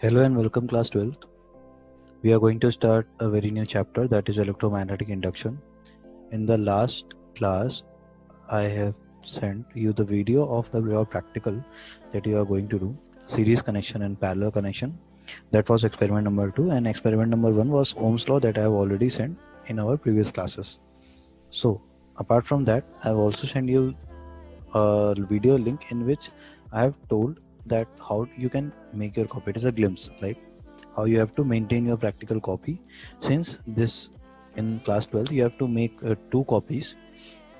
Hello and welcome class 12th. We are going to start a very new chapter, that is electromagnetic induction. In the last class, I have sent you the video of your practical that you are going to do, series connection and parallel connection. That was experiment number 2, and experiment number 1 was Ohm's law that I have already sent in our previous classes. So apart from that, I have also sent you a video link in which I have told that how you can make your copy. It is a glimpse, like how you have to maintain your practical copy. Since this in class 12th you have to make 2 copies,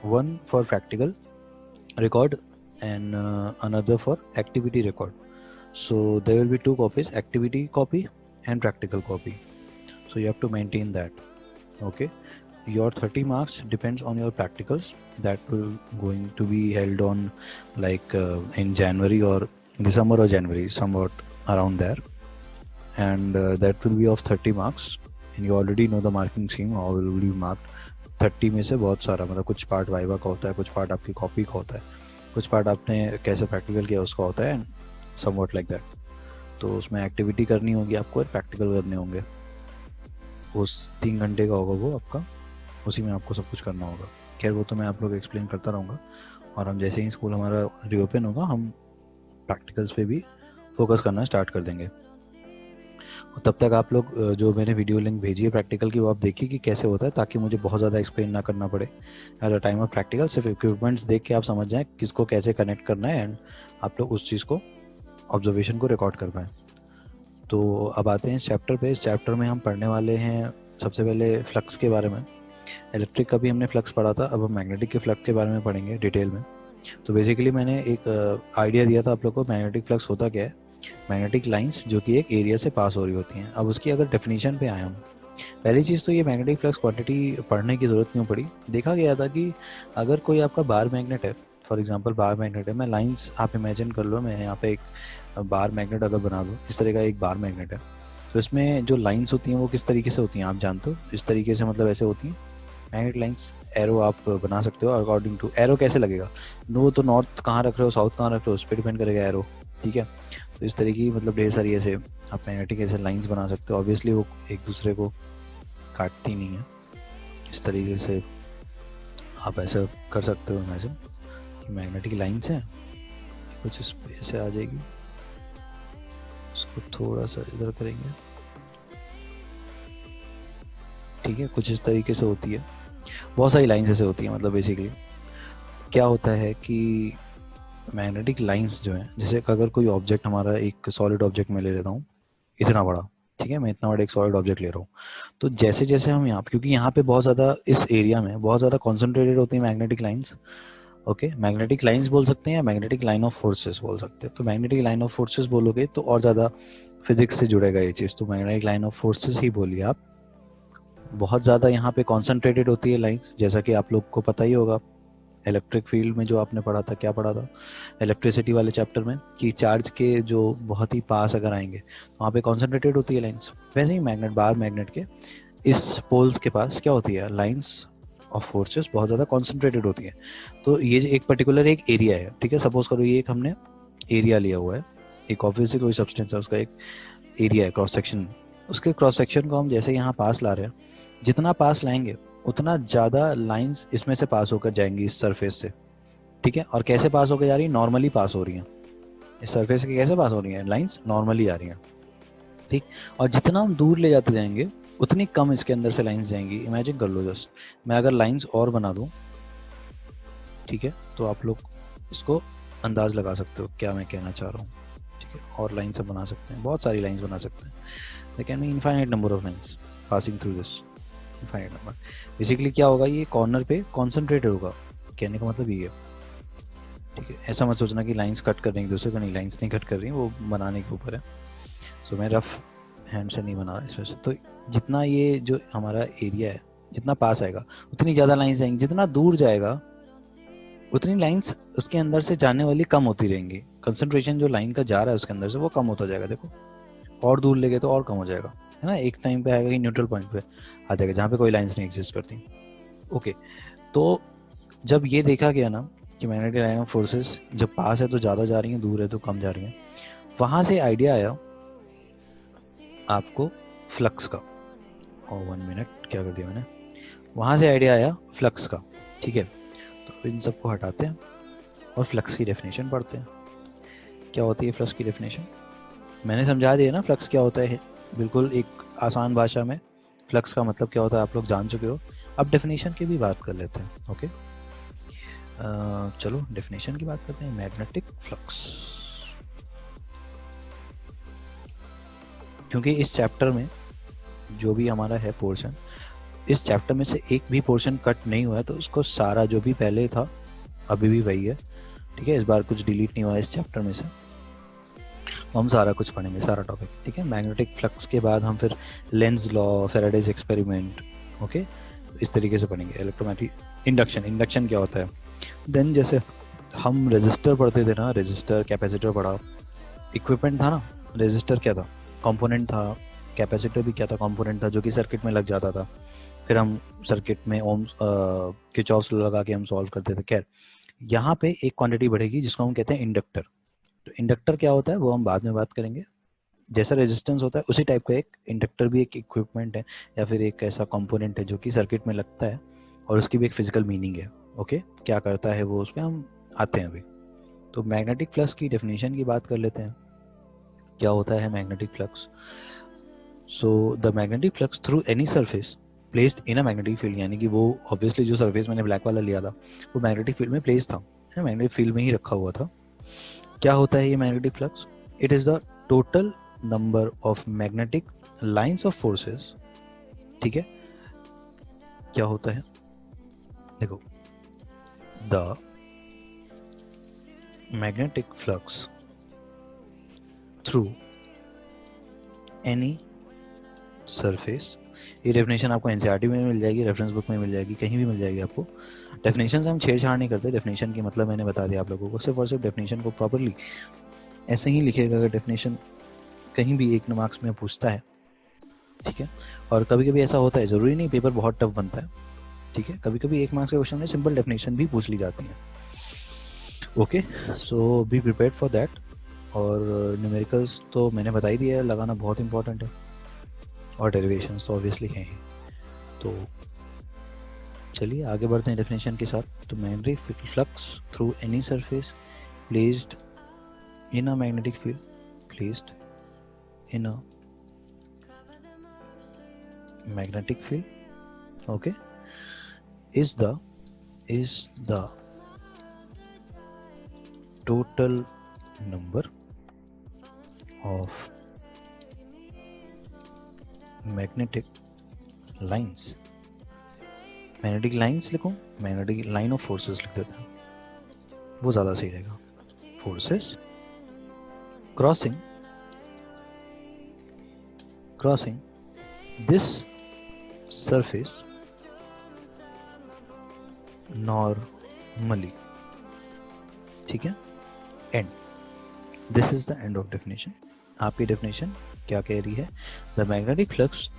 one for practical record and another for activity record. So there will be 2 copies, activity copy and practical copy. So you have to maintain that. Okay, your 30 marks depends on your practicals that will going to be held on like in January or December or January, somewhat around there, and that will be of 30 marks. And you already know the marking scheme, how will be marked. 30 में से बहुत सारा मतलब कुछ part viva का होता है, कुछ पार्ट आपकी कॉपी का होता है, कुछ पार्ट आपने कैसे प्रैक्टिकल किया उसका होता है, एंड समवॉट लाइक दैट. तो उसमें एक्टिविटी करनी होगी आपको और प्रैक्टिकल करने होंगे. उस 3 घंटे का होगा वो आपका, उसी में आपको सब कुछ करना होगा. खैर वो तो मैं आप लोग एक्सप्लेन करता रहूँगा, और हम जैसे ही स्कूल हमारा रीओपन होगा हम प्रैक्टिकल्स पे भी फोकस करना स्टार्ट कर देंगे. और तब तक आप लोग जो मैंने वीडियो लिंक भेजी है प्रैक्टिकल की वो आप देखिए कि कैसे होता है, ताकि मुझे बहुत ज़्यादा एक्सप्लेन ना करना पड़े at the time of practical. सिर्फ इक्विपमेंट्स देख के आप समझ जाएं किसको कैसे कनेक्ट करना है, एंड आप लोग उस चीज़ को ऑब्जर्वेशन को रिकॉर्ड कर पाएँ. तो अब आते हैं इस चैप्टर पे. इस चैप्टर में हम पढ़ने वाले हैं सबसे पहले फ्लक्स के बारे में. इलेक्ट्रिक का भी हमने फ्लक्स पढ़ा था, अब हम मैग्नेटिक के फ्लक्स के बारे में पढ़ेंगे डिटेल में. तो बेसिकली मैंने एक आइडिया दिया था आप लोग को, मैग्नेटिक फ्लक्स होता क्या है. मैग्नेटिक लाइंस जो कि एक एरिया से पास हो रही होती हैं. अब उसकी अगर डेफिनेशन पे आए हम, पहली चीज़ तो ये मैग्नेटिक फ्लक्स क्वांटिटी पढ़ने की ज़रूरत क्यों पड़ी. देखा गया था कि अगर कोई आपका बार मैग्नेट है, फॉर एग्जांपल बार मैग्नेट है, मैं लाइंस आप इमेजिन कर लो, मैं यहाँ पे एक बार मैग्नेट अगर बना दूँ, इस तरह का एक बार मैग्नेट है, तो इसमें जो लाइंस होती हैं वो किस तरीके से होती हैं आप जानते हो. इस तरीके से मतलब ऐसे होती हैं मैग्नेट लाइंस. एरो आप बना सकते हो अकॉर्डिंग टू, एरो कैसे लगेगा, वो तो नॉर्थ कहाँ रख रहे हो साउथ कहाँ रख रहे हो उस पर डिपेंड करेगा एरो. ठीक है, तो इस तरह की मतलब ढेर सारी ऐसे आप मैग्नेटिक ऐसे लाइंस बना सकते हो. ऑब्वियसली वो एक दूसरे को काटती नहीं है. इस तरीके से आप ऐसा कर सकते हो इमेजिन कि मैग्नेटिक लाइंस हैं, कुछ इस ऐसे आ जाएगी, उसको थोड़ा सा इधर करेंगे. ठीक है, कुछ इस तरीके से होती है. बहुत सारी लाइंस ऐसे होती है. मतलब बेसिकली क्या होता है कि मैग्नेटिक लाइंस जो हैं, जैसे अगर कोई ऑब्जेक्ट हमारा एक सॉलिड ऑब्जेक्ट में ले लेता हूँ इतना बड़ा, ठीक है, मैं इतना बड़ा एक सॉलिड ऑब्जेक्ट ले रहा हूँ, तो जैसे जैसे हम यहाँ, क्योंकि यहाँ पे बहुत ज़्यादा इस एरिया में बहुत ज़्यादा कॉन्सेंट्रेटेड होती है magnetic lines. Okay, magnetic lines बोल सकते हैं या मैग्नेटिक लाइन ऑफ फोर्सेस बोल सकते हैं. तो मैग्नेटिक लाइन ऑफ फोर्सेस बोलोगे तो और ज़्यादा फिजिक्स से जुड़ेगा ये चीज़, तो मैग्नेटिक लाइन ऑफ फोर्सेस ही बोलिए आप. बहुत ज़्यादा यहाँ पे कॉन्सेंट्रेटेड होती है लाइंस, जैसा कि आप लोग को पता ही होगा इलेक्ट्रिक फील्ड में जो आपने पढ़ा था. क्या पढ़ा था इलेक्ट्रिसिटी वाले चैप्टर में, कि चार्ज के जो बहुत ही पास अगर आएंगे तो वहाँ पे कॉन्सेंट्रेटेड होती है लाइंस. वैसे ही मैग्नेट, बार मैग्नेट के इस पोल्स के पास क्या होती है, लाइंस ऑफ फोर्सेस बहुत ज़्यादा कॉन्सेंट्रेटेड होती है. तो ये एक पर्टिकुलर एक एरिया है, ठीक है, सपोज करो ये एक हमने एरिया लिया हुआ है, एक ऑब्वियसली कोई सब्सटेंस है उसका एक एरिया है, क्रॉस सेक्शन. उसके क्रॉस सेक्शन को हम जैसे यहाँ पास ला रहे हैं, जितना पास लाएंगे उतना ज़्यादा लाइंस इसमें से पास होकर जाएंगी इस सरफेस से. ठीक है, और कैसे पास होकर जा रही है, नॉर्मली पास हो रही हैं. इस सरफेस के कैसे पास हो रही हैं, लाइंस नॉर्मली आ रही हैं. ठीक, और जितना हम दूर ले जाते जाएंगे उतनी कम इसके अंदर से लाइंस जाएंगी. इमेजिन कर लो, जस्ट मैं अगर लाइंस और बना दूं, ठीक है, तो आप लोग इसको अंदाज लगा सकते हो क्या मैं कहना चाह रहा हूँ. ठीक है, और लाइन से बना सकते हैं, बहुत सारी लाइंस बना सकते हैं. They can be infinite number of lines passing through this infinite number. Basically क्या होगा, ये कॉर्नर पे कॉन्सेंट्रेटेड होगा, कहने का मतलब ये है. ठीक है, ऐसा मत सोचना कि लाइंस कट कर रही हैं दूसरे को, नहीं, लाइंस नहीं कट कर रही हैं, वो बनाने के ऊपर है. सो मैं रफ हैंड से नहीं बना रहा इस वजह से. तो जितना ये जो हमारा एरिया है जितना पास आएगा उतनी ज़्यादा लाइंस जाएंगी, जितना दूर जाएगा उतनी लाइंस उसके अंदर से जाने वाली कम होती रहेंगी. कंसंट्रेशन जो लाइन का जा रहा है उसके अंदर से वो कम होता जाएगा. देखो, और दूर ले गए तो और कम हो जाएगा, है ना. एक टाइम पे आएगा कि न्यूट्रल पॉइंट पे आ जाएगा जहाँ पे कोई लाइंस नहीं एग्जिस्ट करती. ओके, तो जब ये देखा गया ना कि मैग्नेटिक लाइन ऑफ फोर्सेस जब पास है तो ज़्यादा जा रही हैं, दूर है तो कम जा रही हैं, वहाँ से आइडिया आया आपको फ्लक्स का, और 1 मिनट क्या कर दिया मैंने, वहाँ से आइडिया आया फ्लक्स का, ठीक है। तो इन सबको हटाते हैं और फ्लक्स की डेफिनेशन पढ़ते हैं। क्या होती है फ्लक्स की डेफिनेशन? मैंने समझा दिया ना फ्लक्स क्या होता है, बिल्कुल एक आसान भाषा में। फ्लक्स का मतलब क्या होता है आप लोग जान चुके हो। अब डेफिनेशन की भी बात कर लेते हैं। ओके, चलो डेफिनेशन की बात करते हैं। मैग्नेटिक फ्लक्स, क्योंकि इस चैप्टर में जो भी हमारा है पोर्शन, इस चैप्टर में से एक भी पोर्शन कट नहीं हुआ है, तो उसको सारा जो भी पहले था अभी भी वही है, ठीक है। इस बार कुछ डिलीट नहीं हुआ है इस चैप्टर में से, तो हम सारा कुछ पढ़ेंगे, सारा टॉपिक, ठीक है। मैग्नेटिक फ्लक्स के बाद हम फिर Lenz law, Faraday's experiment, okay, इस तरीके से पढ़ेंगे। इलेक्ट्रोमैग्नेटिक इंडक्शन, इंडक्शन क्या होता है। देन जैसे हम रेजिस्टर पढ़ते थे ना, रेजिस्टर कैपेसिटर पढ़ा, इक्विपमेंट था ना। रेजिस्टर क्या था, कंपोनेंट था। कैपेसिटर भी क्या था, कंपोनेंट था जो कि सर्किट में लग जाता था। फिर हम सर्किट में ओम्स किरचॉफ्स लॉ लगा के हम सॉल्व करते थे। खैर, यहाँ पे एक क्वांटिटी बढ़ेगी जिसको हम कहते हैं इंडक्टर। तो इंडक्टर क्या होता है वो हम बाद में बात करेंगे। जैसा रेजिस्टेंस होता है उसी टाइप का एक इंडक्टर भी एक इक्विपमेंट है, या फिर एक ऐसा कंपोनेंट है जो कि सर्किट में लगता है, और उसकी भी एक फिजिकल मीनिंग है। ओके, क्या करता है वो, उस पर हम आते हैं अभी। तो मैग्नेटिक फ्लक्स की डेफिनेशन की बात कर लेते हैं। क्या होता है magnetic flux? So the magnetic flux through any surface placed in a magnetic field, यानी कि वो ऑब्वियसली जो सरफेस मैंने ब्लैक वाला लिया था वो मैग्नेटिक फील्ड में प्लेस था, मैग्नेटिक फील्ड में ही रखा हुआ था। क्या होता है ये magnetic flux? It is the total number of magnetic lines of forces, ठीक है। क्या होता है, देखो, the magnetic flux through any surface, ये डेफिनेशन आपको एनसीईआरटी में मिल जाएगी, रेफरेंस बुक में मिल जाएगी, कहीं भी मिल जाएगी आपको। डेफिनेशन से हम छेड़छाड़ नहीं करते, डेफिनेशन की मतलब मैंने बता दिया आप लोगों को। सिर्फ और सिर्फ डेफिनेशन को प्रॉपरली ऐसे ही लिखिएगा। अगर डेफिनेशन कहीं भी एक मार्क्स में पूछता है, ठीक है, और कभी कभी ऐसा होता है, ज़रूरी नहीं पेपर बहुत टफ बनता है, ठीक है, कभी कभी 1 मार्क्स के क्वेश्चन में सिंपल डेफिनेशन भी पूछ ली जाती है। Okay, so be prepared for that. और न्यूमेरिकल्स तो मैंने बता ही दिया है, लगाना बहुत इंपॉर्टेंट है, और डेरिवेशंस तो ऑब्वियसली हैं ही। तो चलिए आगे बढ़ते हैं डेफिनेशन के साथ। तो magnetic flux through any surface placed in a magnetic field, placed in a magnetic field, okay, is the total number of magnetic lines, magnetic lines लिखूं, magnetic line of forces लिख देता हूं, वो ज़्यादा सही रहेगा। forces crossing this surface normally, ठीक है। And this is the end of definition. आपकी डेफिनेशन क्या कह रही है? The magnetic flux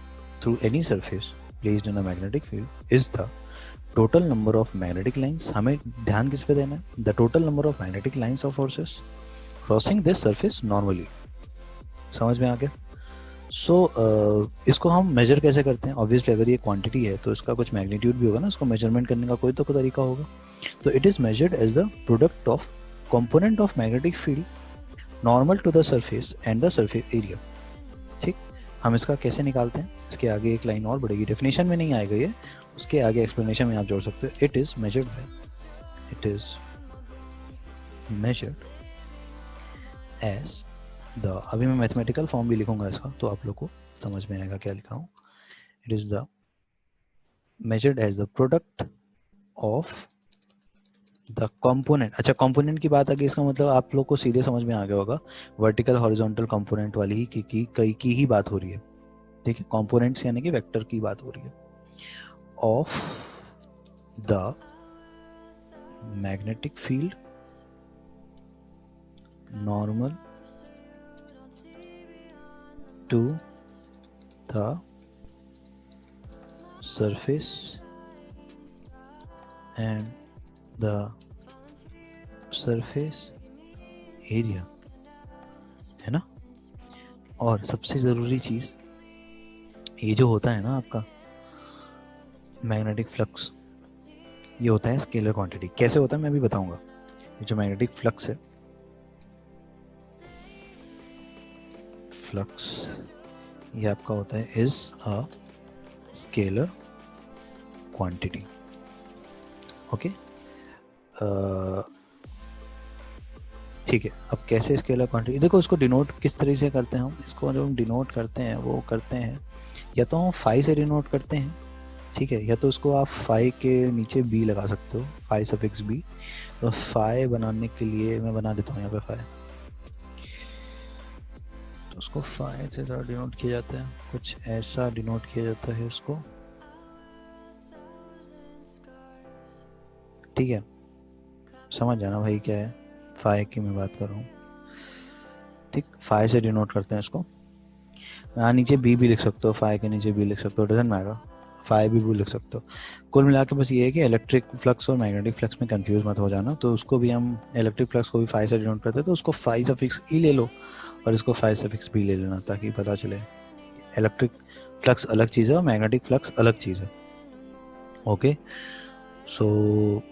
through any surface placed in a magnetic field is the total number of magnetic lines. हमें ध्यान किस पे देना है? The total number of magnetic lines of forces crossing this surface normally. समझ में आ गया? सो इसको हम मेजर कैसे करते हैं? ऑब्वियसली अगर ये क्वांटिटी है तो इसका कुछ मैग्नीट्यूड भी होगा ना, इसको मेजरमेंट करने का कोई तरीका होगा। तो it is measured as the product of component of magnetic field normal to the surface and the surface area. ठीक, हम इसका कैसे निकालते हैं? इसके आगे एक लाइन और बढ़ेगी, डेफिनेशन में नहीं आएगा ये, उसके आगे एक्सप्लेनेशन में आप जोड़ सकते हो। It is measured as the, अभी मैं मैथमेटिकल फॉर्म भी लिखूंगा इसका तो आप लोग को समझ में आएगा क्या लिख रहा हूँ। It is the measured as the product of the component. अच्छा, कंपोनेंट की बात आ गई, इसका मतलब आप लोग को सीधे समझ में आ गया होगा, वर्टिकल हॉरिजॉन्टल कंपोनेंट वाली ही की ही बात हो रही है। ठीक है, कंपोनेंट्स यानी कि वेक्टर की बात हो रही है। Of the magnetic field normal to the surface and the surface area, है ना। और सबसे ज़रूरी चीज़ ये जो होता है ना आपका मैग्नेटिक फ्लक्स, ये होता है स्केलर क्वांटिटी। कैसे होता है मैं भी बताऊंगा। ये जो मैग्नेटिक फ्लक्स है, फ्लक्स ये आपका होता है is a scalar quantity. Okay, ठीक है। अब कैसे स्केलर क्वांटिटी, देखो इसको डिनोट किस तरीके से करते हैं हम। इसको जो हम डिनोट करते हैं वो करते हैं या तो हम फाई से डिनोट करते हैं, ठीक है, या तो उसको आप फाई के नीचे बी लगा सकते हो, फाई सफिक्स बी। तो फाई बनाने के लिए मैं बना देता हूँ यहाँ पे फाई, तो उसको फाई से ज़रा डिनोट किया जाता है, कुछ ऐसा डिनोट किया जाता है इसको, ठीक है। समझ जाना भाई क्या है फाई की मैं बात कर रहा हूँ, ठीक। फाई से डिनोट करते हैं इसको। यहाँ नीचे बी भी लिख सकते हो, फाई के नीचे बी लिख सकते हो, डजंट मैटर, फाई भी लिख सकते हो। कुल मिला के बस ये है कि इलेक्ट्रिक फ्लक्स और मैग्नेटिक फ्लक्स में कंफ्यूज मत हो जाना। तो उसको भी हम इलेक्ट्रिक फ्लक्स को भी फाई से डिनोट करते हैं, तो उसको फाई सफिक्स ई ले लो और इसको फाई सफिक्स बी ले लेना, ताकि पता चले इलेक्ट्रिक फ्लक्स अलग चीज़ है और मैग्नेटिक फ्लक्स अलग चीज़ है। ओके, सो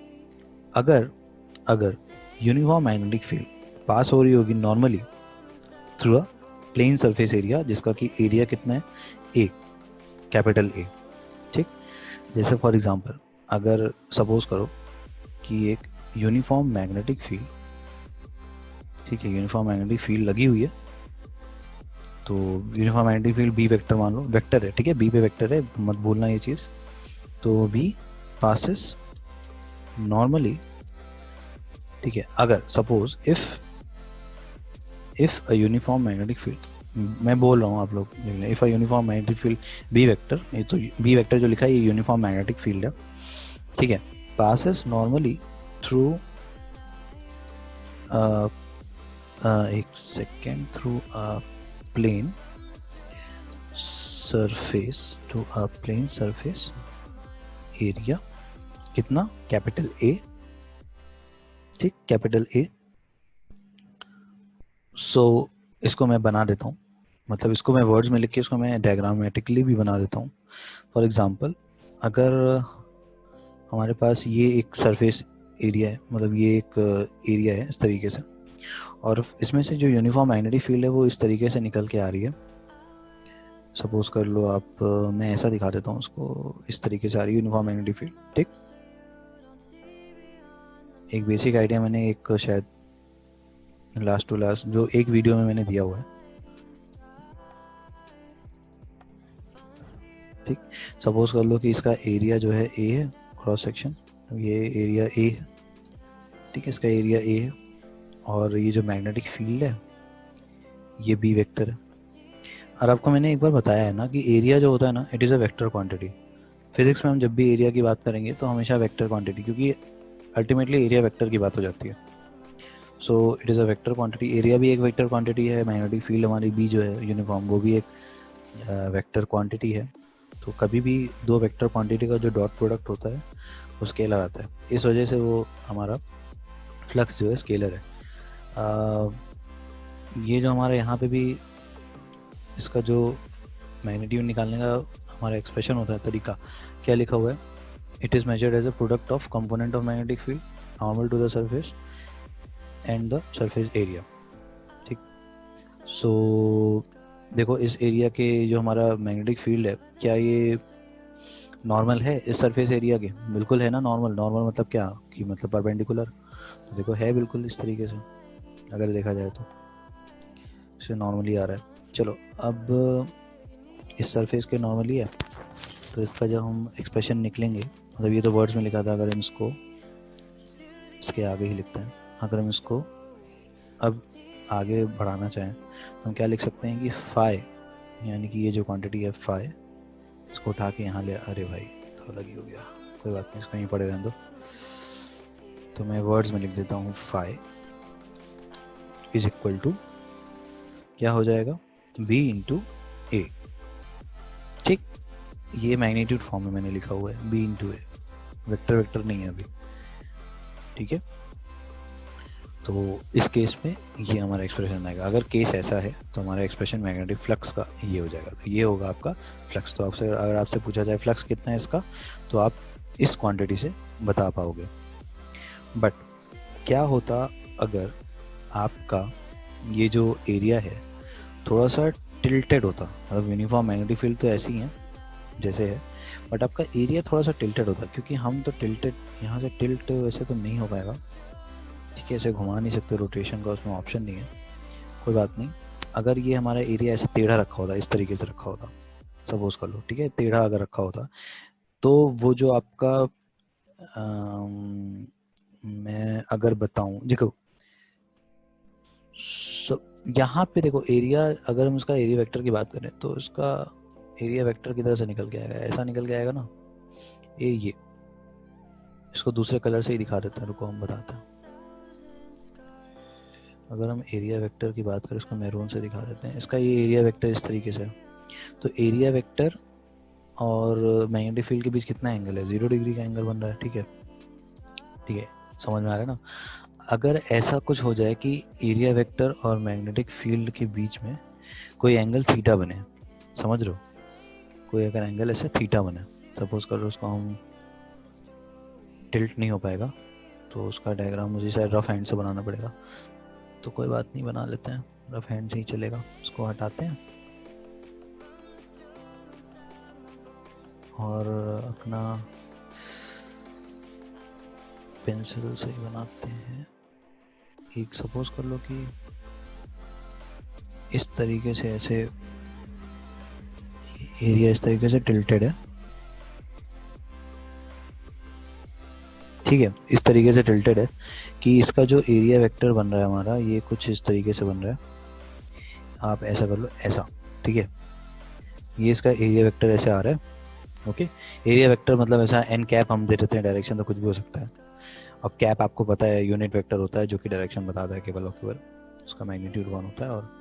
अगर यूनिफॉर्म मैग्नेटिक फील्ड पास हो रही होगी normally through a plane surface area, जिसका कि एरिया कितना है, ए, कैपिटल ए, ठीक। जैसे फॉर एग्जांपल अगर सपोज करो कि एक यूनिफॉर्म मैग्नेटिक फील्ड, ठीक है, यूनिफॉर्म मैग्नेटिक फील्ड लगी हुई है, तो uniform magnetic field B vector मान लो, वेक्टर है, ठीक है, बी पे वेक्टर है, मत भूलना ये चीज़। तो बी पासिस नॉर्मली, ठीक है। अगर suppose if a uniform magnetic field, मैं बोल रहा हूँ आप लोग, if a uniform magnetic field B vector, ये तो बी वेक्टर जो लिखा है ये यूनिफॉर्म मैग्नेटिक फील्ड है, ठीक है, passes normally through एक second, through a plane surface, to a plane surface area, कितना, कैपिटल ए, ठीक, कैपिटल ए। सो इसको मैं बना देता हूँ, मतलब इसको मैं वर्ड्स में लिख के इसको मैं डायग्रामेटिकली भी बना देता हूँ। फॉर एग्जांपल अगर हमारे पास ये एक सरफेस एरिया है, मतलब ये एक एरिया है इस तरीके से, और इसमें से जो यूनिफॉर्म मैग्नेटिक फील्ड है वो इस तरीके से निकल के आ रही है। सपोज कर लो आप, मैं ऐसा दिखा देता हूँ उसको, इस तरीके से आ रही है यूनिफॉर्म मैग्नेटिक फील्ड, ठीक। एक बेसिक आइडिया मैंने एक शायद लास्ट टू लास्ट जो एक वीडियो में मैंने दिया हुआ है, ठीक। सपोज कर लो कि इसका एरिया जो है ए है, क्रॉस सेक्शन, ये एरिया ए है, ठीक है, इसका एरिया ए है, और ये जो मैग्नेटिक फील्ड है ये बी वेक्टर है। और आपको मैंने एक बार बताया है ना कि एरिया जो होता है ना, it is a vector quantity. Physics में हम जब भी एरिया की बात करेंगे तो हमेशा वेक्टर क्वांटिटी, क्योंकि अल्टीमेटली एरिया वेक्टर की बात हो जाती है। So it is a vector quantity, area भी एक वेक्टर क्वांटिटी है, मैग्नेटिक फील्ड हमारी बी जो है यूनिफॉर्म वो भी एक वेक्टर क्वांटिटी है। तो कभी भी दो वेक्टर क्वांटिटी का जो डॉट प्रोडक्ट होता है वो स्केलर आता है, इस वजह से वो हमारा फ्लक्स जो है स्केलर है। ये जो हमारे यहाँ पे भी इसका जो मैग्नीट्यूड निकालने का हमारा एक्सप्रेशन होता है, तरीका क्या लिखा हुआ है, it is measured as a product of component of magnetic field normal to the surface and the surface area, ठीक। सो देखो इस एरिया के जो हमारा मैग्नेटिक फील्ड है, क्या ये नॉर्मल है इस सरफेस एरिया के, बिल्कुल है ना नॉर्मल। नॉर्मल मतलब क्या, कि मतलब परपेंडिकुलर, तो देखो है बिल्कुल इस तरीके से, अगर देखा जाए तो इसे नॉर्मली आ रहा है। चलो अब इस सरफेस के नॉर्मली है, तो इसका जब हम एक्सप्रेशन निकलेंगे, मतलब ये तो वर्ड्स में लिखा था, अगर हम इसको इसके आगे ही लिखते हैं, अगर हम इसको अब आगे बढ़ाना चाहें तो हम क्या लिख सकते हैं कि फाई, यानी कि ये जो क्वांटिटी है फाई, इसको उठा के यहाँ ले, अरे भाई तो अलग ही हो गया, कोई बात नहीं, इसको यहीं पड़े रहने दो। तो मैं वर्ड्स में लिख देता हूँ फाई इज इक्वल टू, क्या हो जाएगा, बी इंटू ए, ठीक। ये मैग्नीट्यूड फॉर्म में मैंने लिखा हुआ है, बी इंटू ए, वेक्टर वेक्टर नहीं है अभी, ठीक है। तो इस केस में ये हमारा एक्सप्रेशन आएगा। अगर केस ऐसा है तो हमारा एक्सप्रेशन मैग्नेटिक फ्लक्स का ये हो जाएगा। तो ये होगा आपका फ्लक्स। तो आपसे अगर आपसे पूछा जाए फ्लक्स कितना है इसका, तो आप इस क्वांटिटी से बता पाओगे। बट क्या होता अगर आपका ये जो एरिया है थोड़ा सा टिल्टेड होता, मतलब यूनिफॉर्म मैग्नेटिक फील्ड तो ऐसी ही है जैसे है, बट आपका एरिया थोड़ा सा टिल्टेड होता, क्योंकि हम तो टिल्टेड यहाँ से टिल्ट वैसे तो नहीं हो पाएगा, ठीक है, ऐसे घुमा नहीं सकते, रोटेशन का उसमें ऑप्शन नहीं है। कोई बात नहीं, अगर ये हमारा एरिया ऐसे टेढ़ा रखा होता, इस तरीके से रखा होता, सपोज कर लो, ठीक है, टेढ़ा अगर रखा होता, तो वो जो आपका मैं अगर बताऊं, देखो यहाँ पे देखो एरिया, अगर हम इसका एरिया वेक्टर की बात करें तो इसका एरिया वेक्टर किधर से निकल के आएगा, ऐसा निकल के आएगा ना, ये इसको दूसरे कलर से ही दिखा देते हैं, रुको हम बताते हैं। अगर हम एरिया वेक्टर की बात करें, इसको मैरून से दिखा देते हैं। इसका ये एरिया वेक्टर इस तरीके से है, तो एरिया वेक्टर और मैग्नेटिक फील्ड के बीच कितना एंगल है, 0 डिग्री का एंगल बन रहा है, ठीक है, ठीक है, समझ में आ रहा है ना। अगर ऐसा कुछ हो जाए कि एरिया वेक्टर और मैग्नेटिक फील्ड के बीच में कोई एंगल थीटा बने, समझ रहे हो, कोई अगर एंगल ऐसे थीटा बने, सपोज करो उसको हम टिल्ट नहीं हो पाएगा, तो उसका डायग्राम मुझे शायद रफ हैंड से बनाना पड़ेगा, तो कोई बात नहीं, बना लेते हैं, रफ हैंड से ही चलेगा। उसको हटाते हैं और अपना पेंसिल से ही बनाते हैं। एक सपोज कर लो कि इस तरीके से ऐसे एरिया इस तरीके से टिल्टेड है, ठीक है, इस तरीके से टिल्टेड है कि इसका जो एरिया वेक्टर बन रहा है हमारा, ये कुछ इस तरीके से बन रहा है। आप ऐसा कर लो, ऐसा, ठीक है, ये इसका एरिया वेक्टर ऐसे आ रहा है, ओके। एरिया वेक्टर मतलब ऐसा एन कैप हम दे देते हैं, डायरेक्शन तो कुछ भी हो सकता है। अब कैप आपको पता है यूनिट वेक्टर होता है जो कि डायरेक्शन बताता है केवल और केवल, उसका मैग्नीट्यूड 1 होता है। और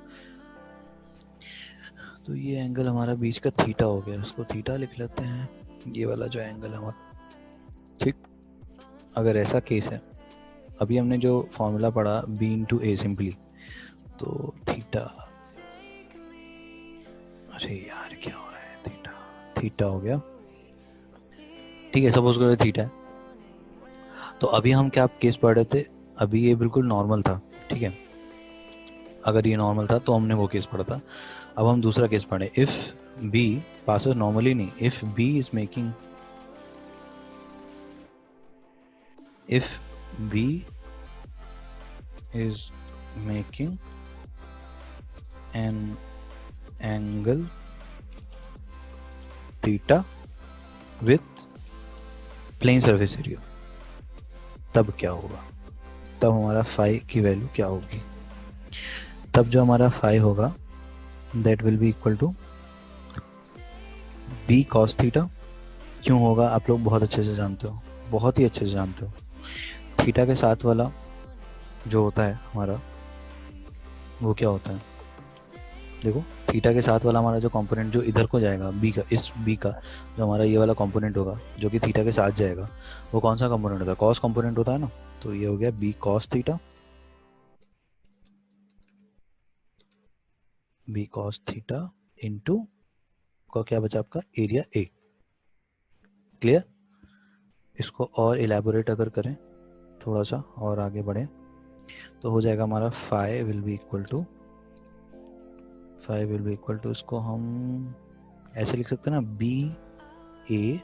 तो ये एंगल हमारा बीच का थीटा हो गया, उसको थीटा लिख लेते हैं, ये वाला जो एंगल है हमारा, ठीक। अगर ऐसा केस है, अभी हमने जो फॉर्मूला पढ़ा बी इंटू ए सिंपली, तो थीटा, अरे यार क्या हो रहा है, थीटा, थीटा हो गया, ठीक है, सपोज करो थीटा है। तो अभी हम क्या केस पढ़ रहे थे, अभी ये बिल्कुल नॉर्मल था, ठीक है, अगर ये नॉर्मल था तो हमने वो केस पढ़ा था। अब हम दूसरा केस पढ़े, इफ बी पासेस नॉर्मली नहीं, if B is making, if B is making an angle theta with plane surface area, तब क्या होगा, तब हमारा फाई की वैल्यू क्या होगी, तब जो हमारा फाई होगा that will be equal to B cos theta. क्यों होगा आप लोग बहुत अच्छे से जानते हो, बहुत ही अच्छे से जानते हो, थीटा के साथ वाला जो होता है हमारा वो क्या होता है, देखो थीटा के साथ वाला हमारा जो कंपोनेंट जो इधर को जाएगा बी का, इस बी का जो हमारा ये वाला कंपोनेंट होगा जो कि थीटा के साथ जाएगा, वो कौन सा कंपोनेंट होता है, कॉस कंपोनेंट होता है ना। तो ये हो गया B cos theta, B cos theta into का क्या बचा आपका एरिया ए। क्लियर, इसको और इलेबोरेट अगर करें थोड़ा सा और आगे बढ़े तो हो जाएगा हमारा phi will be equal to, phi will be equal to, इसको हम ऐसे लिख सकते हैं ना, बी ए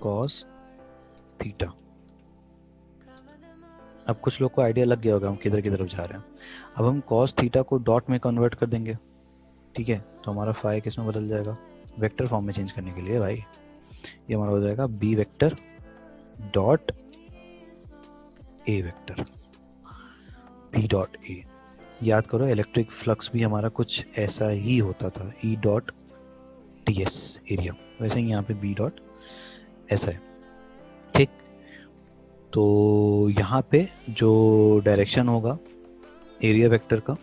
कॉस थीटा। अब कुछ लोग को आइडिया लग गया होगा हम किधर की तरफ जा रहे हैं। अब हम कॉस थीटा को डॉट में कन्वर्ट कर देंगे, ठीक है, तो हमारा फाई किस में बदल जाएगा, वेक्टर फॉर्म में चेंज करने के लिए भाई, ये हमारा हो जाएगा B vector dot A vector, B dot A. याद करो इलेक्ट्रिक फ्लक्स भी हमारा कुछ ऐसा ही होता था, E dot T S area, वैसे ही यहाँ पे बी डॉट ऐसा है, ठीक। तो यहाँ पे जो डायरेक्शन होगा एरिया वेक्टर का,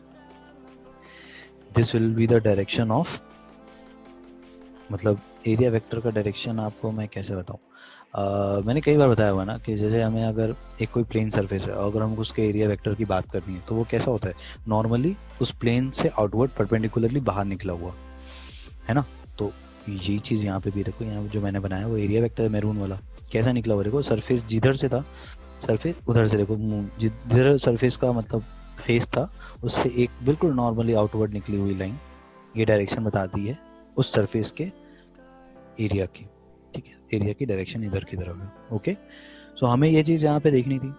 this will be the direction of, मतलब एरिया वेक्टर का डायरेक्शन आपको मैं कैसे बताऊँ, मैंने कई बार बताया हुआ ना कि जैसे हमें अगर एक कोई प्लेन सरफेस है, अगर हम उसके एरिया वेक्टर की बात करनी है तो वो कैसा होता है, नॉर्मली उस प्लेन से आउटवर्ड परपेंडिकुलरली बाहर निकला हुआ है ना। तो यही चीज़ यहाँ पे भी देखो, यहाँ जो मैंने बनाया वो एरिया वेक्टर है मैरून वाला, कैसा निकला हुआ देखो, सरफेस जिधर से था सरफेस उधर से देखो, जिधर सरफेस का मतलब फेस था उससे एक बिल्कुल नॉर्मली आउटवर्ड निकली हुई लाइन, ये डायरेक्शन बताती है उस सरफेस के एरिया की, ठीक है, एरिया की डायरेक्शन इधर की तरफ है। ओके, सो हमें ये चीज़ यहाँ पे देखनी थी।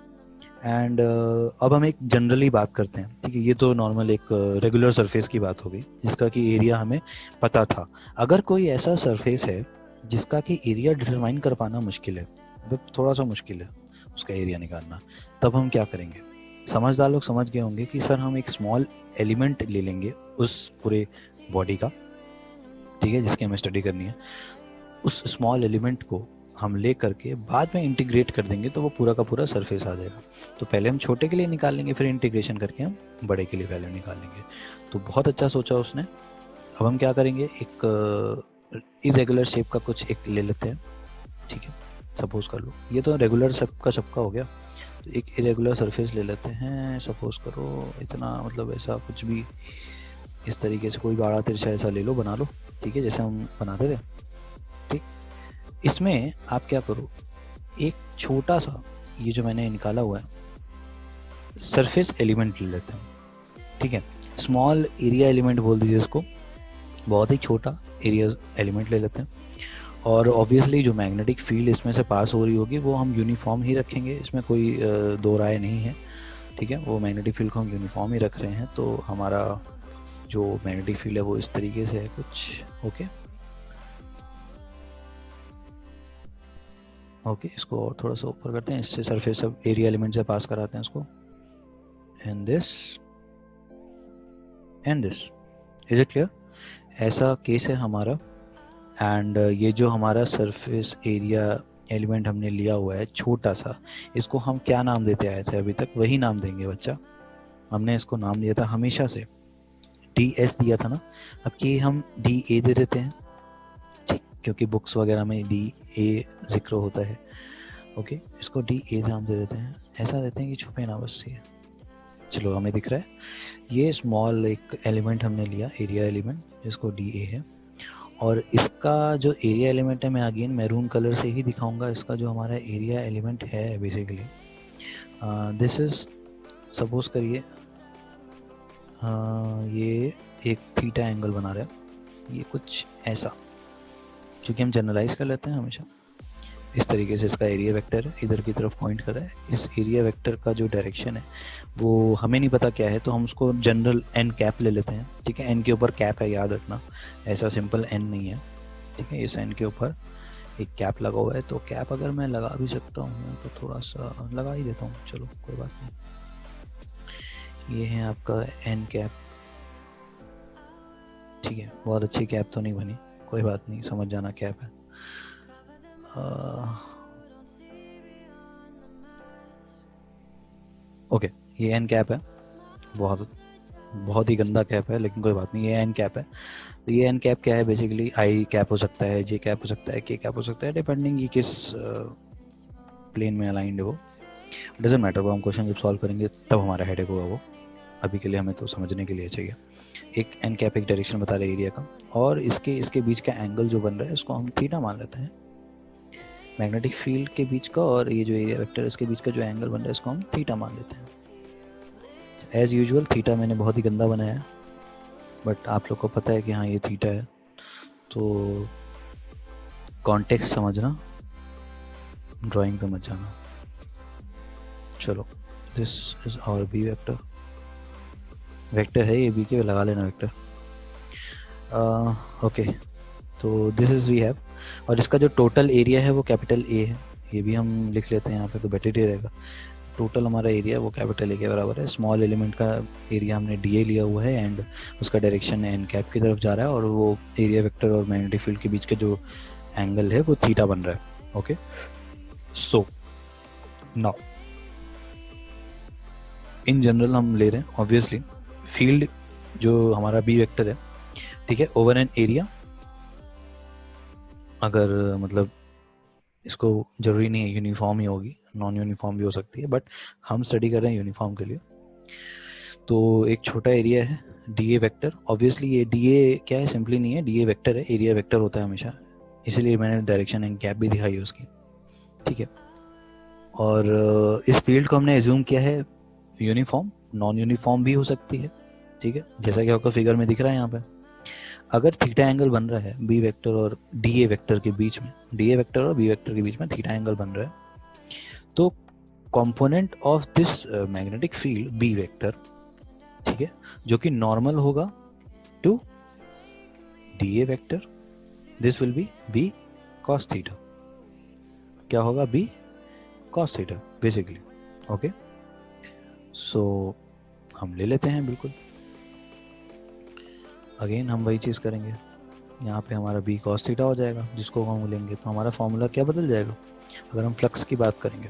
एंड अब हम एक जनरली बात करते हैं, ठीक है, ये तो नॉर्मल एक रेगुलर सरफेस की बात हो गई जिसका कि एरिया हमें पता था। अगर कोई ऐसा सरफेस है जिसका कि एरिया डिटरमाइन कर पाना मुश्किल है, मतलब थोड़ा सा मुश्किल है उसका एरिया निकालना, तब हम क्या करेंगे। समझदार लोग समझ गए होंगे कि सर हम एक स्मॉल एलिमेंट ले लेंगे उस पूरे बॉडी का, ठीक है, जिसकी हमें स्टडी करनी है, उस स्मॉल एलिमेंट को हम ले करके बाद में इंटीग्रेट कर देंगे तो वो पूरा का पूरा सरफेस आ जाएगा। तो पहले हम छोटे के लिए निकाल लेंगे, फिर इंटीग्रेशन करके हम बड़े के लिए वैल्यू निकाल लेंगे। तो बहुत अच्छा सोचा उसने। अब हम क्या करेंगे, एक इरेगुलर शेप का कुछ एक ले लेते हैं, ठीक है, सपोज कर लो ये तो रेगुलर सबका सबका हो गया, तो एक इरेगुलर सरफेस ले लेते हैं, सपोज करो इतना, मतलब ऐसा कुछ भी इस तरीके से कोई बाड़ा तिरछा ऐसा ले लो, बना लो, ठीक है, जैसे हम बनाते थे, ठीक। इसमें आप क्या करो, एक छोटा सा ये जो मैंने निकाला हुआ है सरफेस एलिमेंट ले लेते हैं, ठीक है, स्मॉल एरिया एलिमेंट बोल दीजिए इसको, बहुत ही छोटा एरिया एलिमेंट ले लेते हैं। और ऑब्वियसली जो मैग्नेटिक फील्ड इसमें से पास हो रही होगी वो हम यूनिफॉर्म ही रखेंगे, इसमें कोई दो राय नहीं है, ठीक है, वो मैग्नेटिक फील्ड को हम यूनिफॉर्म ही रख रहे हैं। तो हमारा जो मैग्नेटिक फील्ड है वो इस तरीके से है कुछ। ओके ओके, इसको और थोड़ा सा ऊपर करते हैं, इससे सरफेस सब एरिया एलिमेंट से पास कराते हैं इसको, and this and this, is it clear. ऐसा केस है हमारा। एंड ये जो हमारा सरफेस एरिया एलिमेंट हमने लिया हुआ है छोटा सा, इसको हम क्या नाम देते आए थे अभी तक, वही नाम देंगे बच्चा, हमने इसको नाम दिया था हमेशा से डी एस दिया था ना, अब कि हम डी ए दे देते हैं, ठीक, क्योंकि बुक्स वगैरह में डी ए जिक्र होता है। ओके, इसको डी ए नाम दे देते हैं, ऐसा देते हैं कि छुपे ना बस ये, चलो हमें दिख रहा है। ये स्मॉल एक एलिमेंट हमने लिया एरिया एलिमेंट जिसको डी ए है, और इसका जो एरिया एलिमेंट है मैं अगेन मैरून कलर से ही दिखाऊंगा, इसका जो हमारा एरिया एलिमेंट है बेसिकली दिस इज, सपोज करिए ये एक थीटा एंगल बना रहा है, ये कुछ ऐसा, क्योंकि हम जनरलाइज कर लेते हैं हमेशा, इस तरीके से इसका एरिया वेक्टर है, इधर की तरफ पॉइंट कर रहा है, इस एरिया वेक्टर का जो डायरेक्शन है वो हमें नहीं पता क्या है, तो हम उसको जनरल एन कैप ले लेते हैं, ठीक है, एन के ऊपर कैप है, याद रखना, ऐसा सिंपल एन नहीं है, ठीक है, इस एन के ऊपर एक कैप लगा हुआ है, तो कैप अगर मैं लगा भी सकता हूँ तो थोड़ा सा लगा ही देता हूँ, चलो कोई बात नहीं, ये है आपका एन कैप, ठीक है, बहुत अच्छी कैप तो नहीं बनी, कोई बात नहीं, समझ जाना कैप है। ओके, ये एन कैप है, बहुत बहुत ही गंदा कैप है, लेकिन कोई बात नहीं, ये एन कैप है। तो ये एन कैप क्या है, बेसिकली आई कैप हो सकता है, जे कैप हो सकता है, के कैप हो सकता है, डिपेंडिंग कि किस प्लेन में अलाइंड है वो, डजेंट मैटर, वो हम क्वेश्चन जब सॉल्व करेंगे तब हमारा हेडेक होगा वो, अभी के लिए हमें तो समझने के लिए चाहिए। एक एन कैप एक डायरेक्शन बता रहा है एरिया का, और इसके बीच का एंगल जो बन रहा है उसको हम थीटा मान लेते हैं, मैग्नेटिक फील्ड के बीच का और ये जो एरिया वेक्टर इसके बीच का जो एंगल बन रहा है इसको हम थीटा मान लेते हैं। एज यूजुअल थीटा मैंने बहुत ही गंदा बनाया है, बट आप लोग को पता है कि हाँ ये थीटा है, तो कॉन्टेक्स्ट समझना, ड्राइंग पे मत जाना। चलो, this is our B vector, vector है ये बी के, लगा लेना वेक्टर। ओके, तो दिस इज वी हैव, और इसका जो टोटल एरिया है वो कैपिटल ए है, ये भी हम लिख लेते हैं यहाँ पे तो बेटर ही रहेगा। टोटल हमारा एरिया वो कैपिटल ए के बराबर है, स्मॉल एलिमेंट का एरिया हमने डी ए लिया हुआ है, एंड उसका डायरेक्शन एन कैप की तरफ जा रहा है, और वो एरिया वेक्टर और मैग्नेटिक फील्ड के बीच का जो एंगल है वो थीटा बन रहा है। Okay, so now in general हम ले रहे हैं ऑब्वियसली फील्ड जो हमारा बी वेक्टर है, ठीक है, ओवर एन एरिया, अगर मतलब इसको जरूरी नहीं है यूनिफॉर्म ही होगी, नॉन यूनिफॉर्म भी हो सकती है, बट हम स्टडी कर रहे हैं यूनिफॉर्म के लिए। तो एक छोटा एरिया है डी ए वेक्टर, ऑब्वियसली ये डी ए क्या है, सिंपली नहीं है, डी ए वेक्टर है, एरिया वेक्टर होता है हमेशा, इसीलिए मैंने डायरेक्शन एंड गैप भी दिखाई है उसकी, ठीक है। और इस फील्ड को हमने एज्यूम किया है यूनिफॉर्म, नॉन यूनिफॉर्म भी हो सकती है, ठीक है, जैसा कि आपको फिगर में दिख रहा है यहाँ पे। अगर थीटा एंगल बन रहा है बी वेक्टर और डी ए वेक्टर के बीच में, डी ए वेक्टर और बी वेक्टर के बीच में थीटा एंगल बन रहा है, तो component of this magnetic field B vector, ठीक है, जो कि नॉर्मल होगा to D A vector, this will be B cos theta. क्या होगा? B cos theta basically, okay. So हम ले लेते हैं, बिल्कुल अगेन हम वही चीज़ करेंगे, यहाँ पे हमारा बी कॉस थीटा हो जाएगा, जिसको हम लेंगे तो हमारा फॉर्मूला क्या बदल जाएगा। अगर हम फ्लक्स की बात करेंगे,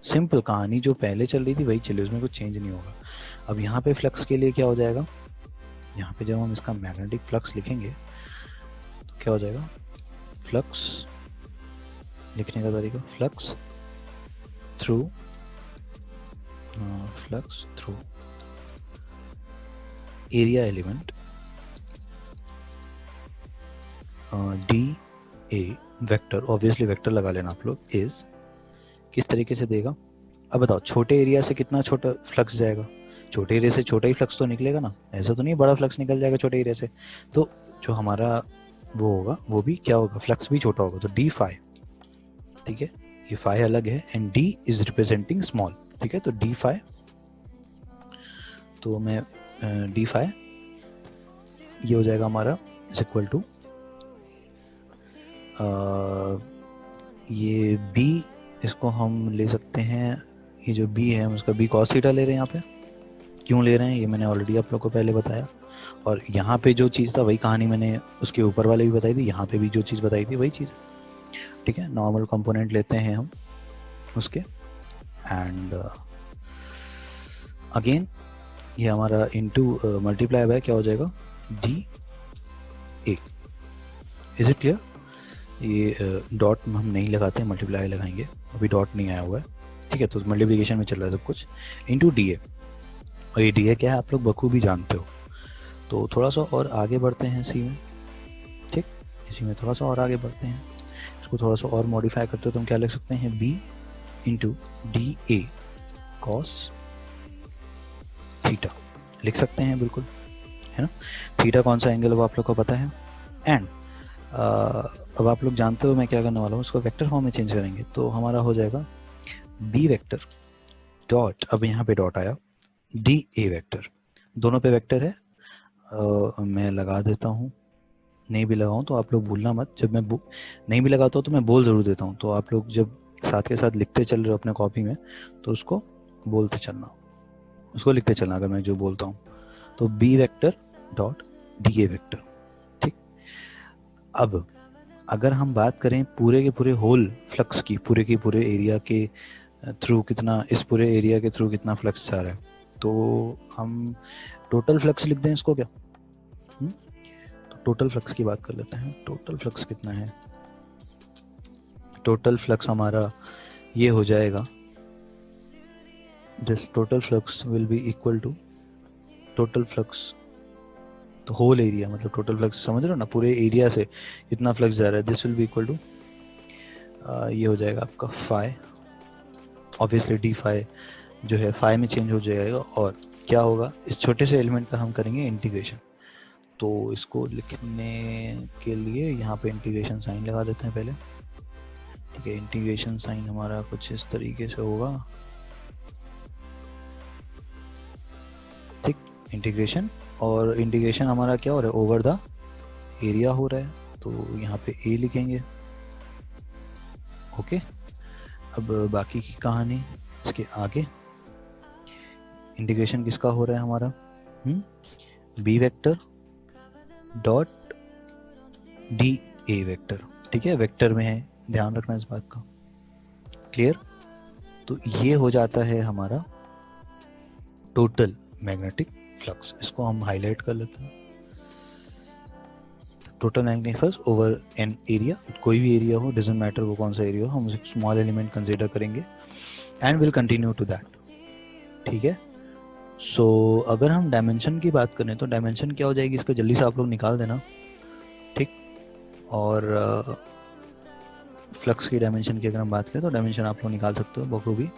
सिंपल कहानी जो पहले चल रही थी वही चली, उसमें कुछ चेंज नहीं होगा। अब यहाँ पे फ्लक्स के लिए क्या हो जाएगा, यहाँ पे जब हम इसका मैग्नेटिक फ्लक्स लिखेंगे तो क्या हो जाएगा, फ्लक्स लिखने का तरीका, flux through area element D A vector, obviously vector लगा लेना आप लोग, इज किस तरीके से देगा। अब बताओ छोटे एरिया से कितना छोटा फ्लक्स जाएगा, छोटे एरिया से छोटा ही फ्लक्स तो निकलेगा ना, ऐसा तो नहीं बड़ा फ्लक्स निकल जाएगा छोटे एरिया से। तो जो हमारा वो होगा वो भी क्या होगा, फ्लक्स भी छोटा होगा, तो डी फाई, ठीक है, ये फाई अलग है and D is representing small, ठीक है। तो डी फाई, तो मैं डी फाई ये हो जाएगा हमारा इज इक्वल टू ये बी, इसको हम ले सकते हैं, ये जो बी है हम उसका बी कॉस थीटा ले रहे हैं। यहाँ पे क्यों ले रहे हैं ये मैंने ऑलरेडी आप लोग को पहले बताया, और यहाँ पे जो चीज़ था वही कहानी मैंने उसके ऊपर वाले भी बताई थी, यहाँ पे भी जो चीज़ बताई थी वही चीज़, ठीक है। नॉर्मल कंपोनेंट लेते हैं हम उसके, एंड अगेन ये हमारा इनटू मल्टीप्लाई बाय क्या हो जाएगा, D A. Is it clear? ये डॉट हम नहीं लगाते, मल्टीप्लाई लगाएंगे, अभी डॉट नहीं आया हुआ है, ठीक है। तो मल्टीप्लिकेशन में चल रहा है सब कुछ, इनटू डी ए, और ये डी ए क्या है आप लोग बखूबी जानते हो। तो थोड़ा सा और आगे बढ़ते हैं इसी में, ठीक, इसी में थोड़ा सा और आगे बढ़ते हैं, इसको थोड़ा सा और मॉडिफाई करते हो तो हम क्या लिख सकते हैं, B into d A cos theta लिख सकते हैं, बिल्कुल, है ना। थीटा कौन सा एंगल है वो आप लोग को पता है, एंड अब आप लोग जानते हो मैं क्या करने वाला हूँ, उसको वेक्टर फॉर्म में चेंज करेंगे, तो हमारा हो जाएगा बी वेक्टर डॉट, अब यहाँ पे डॉट आया, डी ए वेक्टर, दोनों पे वेक्टर है, मैं लगा देता हूँ, नहीं भी लगाऊँ तो आप लोग भूलना मत, जब मैं नहीं भी लगाता हूँ तो मैं बोल ज़रूर देता हूँ, तो आप लोग जब साथ के साथ लिखते चल रहे हो अपने कॉपी में तो उसको बोलते चलना, उसको लिखते चलना अगर मैं जो बोलता हूँ, तो B vector dot d A vector, ठीक। अब अगर हम बात करें पूरे के पूरे होल फ्लक्स की, पूरे के पूरे एरिया के थ्रू कितना, इस पूरे एरिया के थ्रू कितना फ्लक्स जा रहा है, तो हम टोटल फ्लक्स लिख दें इसको क्या, तो टोटल फ्लक्स की बात कर लेते हैं। टोटल फ्लक्स कितना है, टोटल फ्लक्स हमारा ये हो जाएगा, this total flux will be equal to total flux तो होल एरिया, मतलब टोटल फ्लक्स समझ रहे हो ना, पूरे एरिया से कितना फ्लक्स जा रहा है, this will be equal to ये हो जाएगा आपका फाई, ऑब्वियसली डी फाई जो है फाई में चेंज हो जाएगा, और क्या होगा, इस छोटे से एलिमेंट का हम करेंगे इंटीग्रेशन, तो इसको लिखने के लिए यहाँ पे इंटीग्रेशन साइन लगा देते हैं पहले, ठीक है। इंटीग्रेशन साइन हमारा कुछ इस तरीके से होगा, ठीक, इंटीग्रेशन, और इंटीग्रेशन हमारा क्या हो रहा है, ओवर द एरिया हो रहा है, तो यहाँ पे ए लिखेंगे, ओके। अब बाकी की कहानी इसके आगे, इंटीग्रेशन किसका हो रहा है हमारा, B vector dot d A vector, ठीक है, वेक्टर में है, ध्यान रखना इस बात का, क्लियर। तो ये हो जाता है हमारा टोटल मैग्नेटिक फ्लक्स, इसको हम हाईलाइट कर लेते हैं, total magnetic flux over an area, कोई भी एरिया हो, डजंट मैटर वो कौन सा एरिया हो, हम उसे स्मॉल एलिमेंट कंसिडर करेंगे and will continue to that. ठीक है, सो अगर हम डायमेंशन की बात करें तो डायमेंशन क्या हो जाएगी, इसको जल्दी से आप लोग निकाल देना। ठीक, और फ्लक्स की डायमेंशन की अगर हम बात करें तो डायमेंशन आप लोग निकाल सकते हो बखूबी।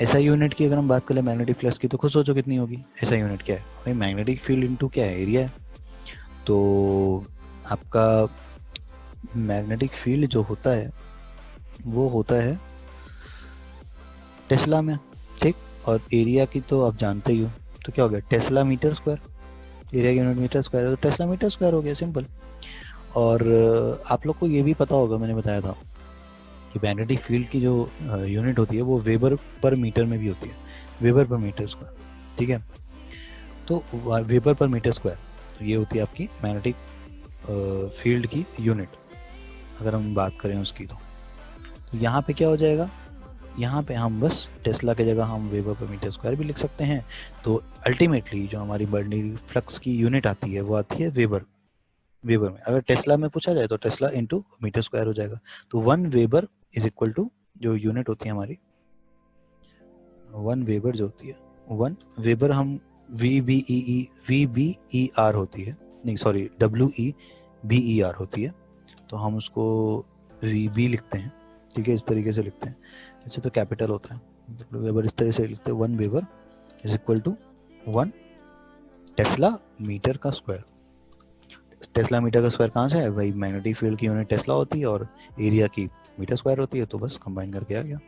एसआई यूनिट की अगर हम बात करें मैग्नेटिक फ्लक्स की, तो खुद सोचो कितनी होगी। एसआई यूनिट क्या है भाई, मैग्नेटिक फील्ड इनटू क्या है, एरिया है। तो आपका मैग्नेटिक फील्ड जो होता है वो होता है टेस्ला में। ठीक, और एरिया की तो आप जानते ही हो, तो क्या हो गया, टेस्ला मीटर स्क्वायर, एरिया की यूनिट मीटर स्क्वायर है तो टेस्ला मीटर स्क्वायर हो गया, सिंपल। और आप लोग को ये भी पता होगा, मैंने बताया था कि मैग्नेटिक फील्ड की जो यूनिट होती है वो वेबर पर मीटर में भी होती है, वेबर पर मीटर स्क्वायर। ठीक है, तो वेबर पर मीटर स्क्वायर, तो ये होती है आपकी मैग्नेटिक फील्ड की यूनिट अगर हम बात करें उसकी। तो यहाँ पे क्या हो जाएगा, यहाँ पे हम बस टेस्ला की जगह हम वेबर पर मीटर स्क्वायर भी लिख सकते हैं। तो अल्टीमेटली जो हमारी मैग्नेटिक फ्लक्स की यूनिट आती है वो आती है वेबर, वेबर में। अगर टेस्ला में पूछा जाए तो टेस्ला इनटू मीटर स्क्वायर हो जाएगा। तो 1 वेबर इज इक्वल टू, जो यूनिट होती है हमारी 1 वेबर जो होती है, 1 वेबर हम VBER होती है, नहीं सॉरी WEBER होती है, तो हम उसको VB लिखते हैं। ठीक है, इस तरीके से लिखते हैं, ऐसे तो कैपिटल होता है, वेबर इस तरह से लिखते हैं, 1 weber is equal to 1 tesla meter का स्क्वायर। टेस्ला मीटर का स्क्वायर कहाँ से है भाई, मैग्नेटिक फील्ड की यूनिट टेस्ला होती है और एरिया की मीटर स्क्वायर होती है, तो बस कंबाइन करके आ गया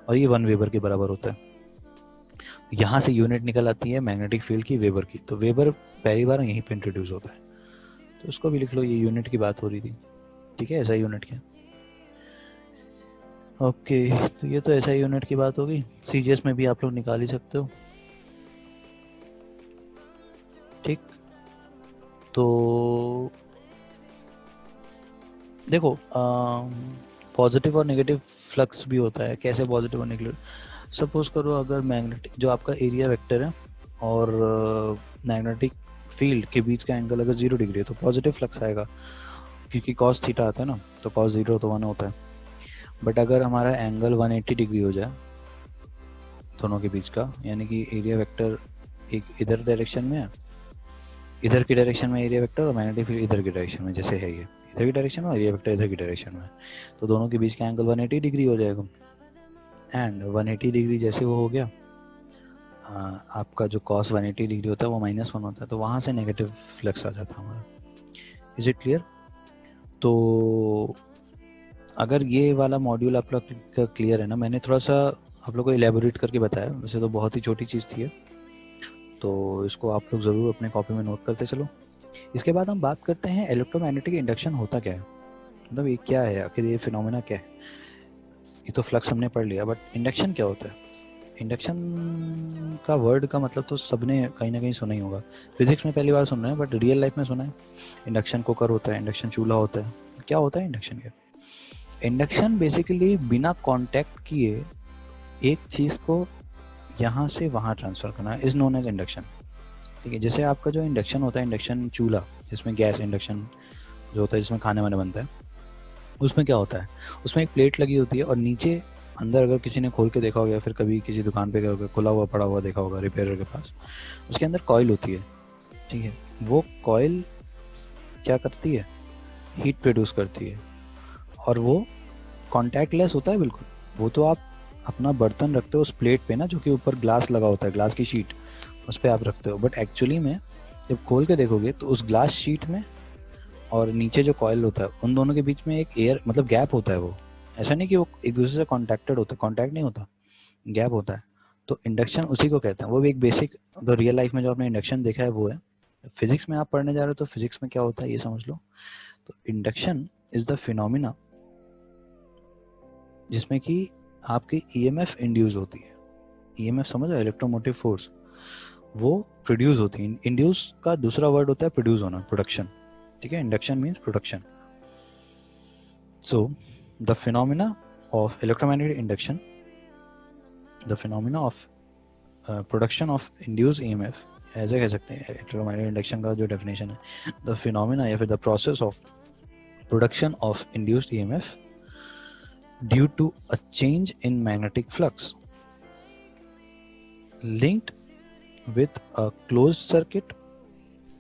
और ये 1 वेबर के बराबर होता है। यहाँ से यूनिट निकल आती है मैग्नेटिक फील्ड की वेबर की, तो वेबर पहली बार यहीं पे इंट्रोड्यूस होता है, तो इसको भी लिख लो, ये यूनिट की बात हो रही थी। ठीक है, ऐसा यूनिट क्या, ओके, तो ये तो ऐसा यूनिट की बात होगी। सीजीएस में भी आप लोग निकाल ही सकते हो। ठीक, तो देखो पॉजिटिव और नेगेटिव फ्लक्स भी होता है। कैसे पॉजिटिव और नेगेटिव, सपोज करो अगर मैग्नेटिक जो आपका एरिया वेक्टर है और मैग्नेटिक फील्ड के बीच का एंगल अगर 0 डिग्री है तो पॉजिटिव फ्लक्स आएगा, क्योंकि कॉस थीटा आता है ना, तो कॉस 0 तो 1 होता है। बट अगर हमारा एंगल 180 डिग्री हो जाए दोनों के बीच का, यानी कि एरिया वेक्टर एक इधर डायरेक्शन में है, इधर की डायरेक्शन में एरिया वेक्टर और मैग्नेटिक फील्ड इधर की डायरेक्शन में, जैसे है ये इधर की डायरेक्शन में और एरिया वेक्टर इधर की डायरेक्शन में, तो दोनों के बीच का एंगल 180 डिग्री हो जाएगा। एंड 180 डिग्री जैसे वो हो गया, आपका जो कॉस 180 डिग्री होता है वो -1 होता है, तो वहाँ से नेगेटिव फ्लक्स आ जाता है हमारा। Is it clear? तो अगर ये वाला मॉड्यूल आप लोग का क्लियर है ना, मैंने थोड़ा सा आप लोग को इलेबोरेट करके बताया, वैसे तो बहुत ही छोटी चीज़ थी, तो इसको आप लोग ज़रूर अपने कॉपी में नोट करते चलो। इसके बाद हम बात करते हैं इलेक्ट्रोमैग्नेटिक इंडक्शन होता क्या है, मतलब ये क्या है आखिर, ये फिनोमेना क्या है। ये तो फ्लक्स हमने पढ़ लिया, बट इंडक्शन क्या होता है। इंडक्शन का वर्ड का मतलब तो सबने कहीं ना कहीं सुना ही होगा, फिजिक्स में पहली बार सुन रहे हैं बट रियल लाइफ में सुना है। इंडक्शन कुकर होता है, इंडक्शन चूल्हा होता है, क्या होता है इंडक्शन क्या। इंडक्शन बेसिकली बिना कांटेक्ट किए एक चीज़ को यहाँ से वहाँ ट्रांसफ़र करना इज़ नोन एज इंडक्शन। ठीक है, जैसे आपका जो इंडक्शन होता है, इंडक्शन चूल्हा जिसमें गैस इंडक्शन जो होता है जिसमें खाने वाने बनता है, उसमें क्या होता है, उसमें एक प्लेट लगी होती है और नीचे अंदर अगर किसी ने खोल के देखा होगा, फिर कभी किसी दुकान पे गया होगा, खुला हुआ पड़ा हुआ देखा होगा रिपेयरर के पास, उसके अंदर कॉइल होती है। ठीक है, वो कॉइल क्या करती है, हीट प्रोड्यूस करती है, और वो कॉन्टैक्टलेस होता है बिल्कुल। वो तो आप अपना बर्तन रखते हो उस प्लेट पे ना, जो कि ऊपर ग्लास लगा होता है, ग्लास की शीट उस पर आप रखते हो, बट एक्चुअली में जब खोल के देखोगे तो उस ग्लास शीट में और नीचे जो कॉइल होता है उन दोनों के बीच में एक एयर मतलब गैप होता है। वो ऐसा नहीं कि वो एक दूसरे से कॉन्टैक्टेड होता है, कॉन्टैक्ट नहीं होता, गैप होता है। तो इंडक्शन उसी को कहते हैं, वो भी एक बेसिक, तो रियल लाइफ में जो आपने इंडक्शन देखा है वो है। फिजिक्स में आप पढ़ने जा रहे हो तो फिजिक्स में क्या होता है ये समझ लो। तो इंडक्शन इज द फिनोमिना जिसमें कि आपकी ईएमएफ इंड्यूस होती है। ईएमएफ समझ रहे हो, इलेक्ट्रोमोटिव फोर्स, वो प्रोड्यूस होती है। इंड्यूस का दूसरा वर्ड होता है प्रोड्यूस होना, प्रोडक्शन। ठीक है, induction means production. So the phenomena of electromagnetic induction, the phenomena of production of induce EMF ऐसे कह सकते हैं इलेक्ट्रोमैग्नेटिक इंडक्शन का जो डेफिनेशन है, द फिनोमेना या फिर the process of production of induced EMF due to a change in magnetic flux linked with a closed circuit,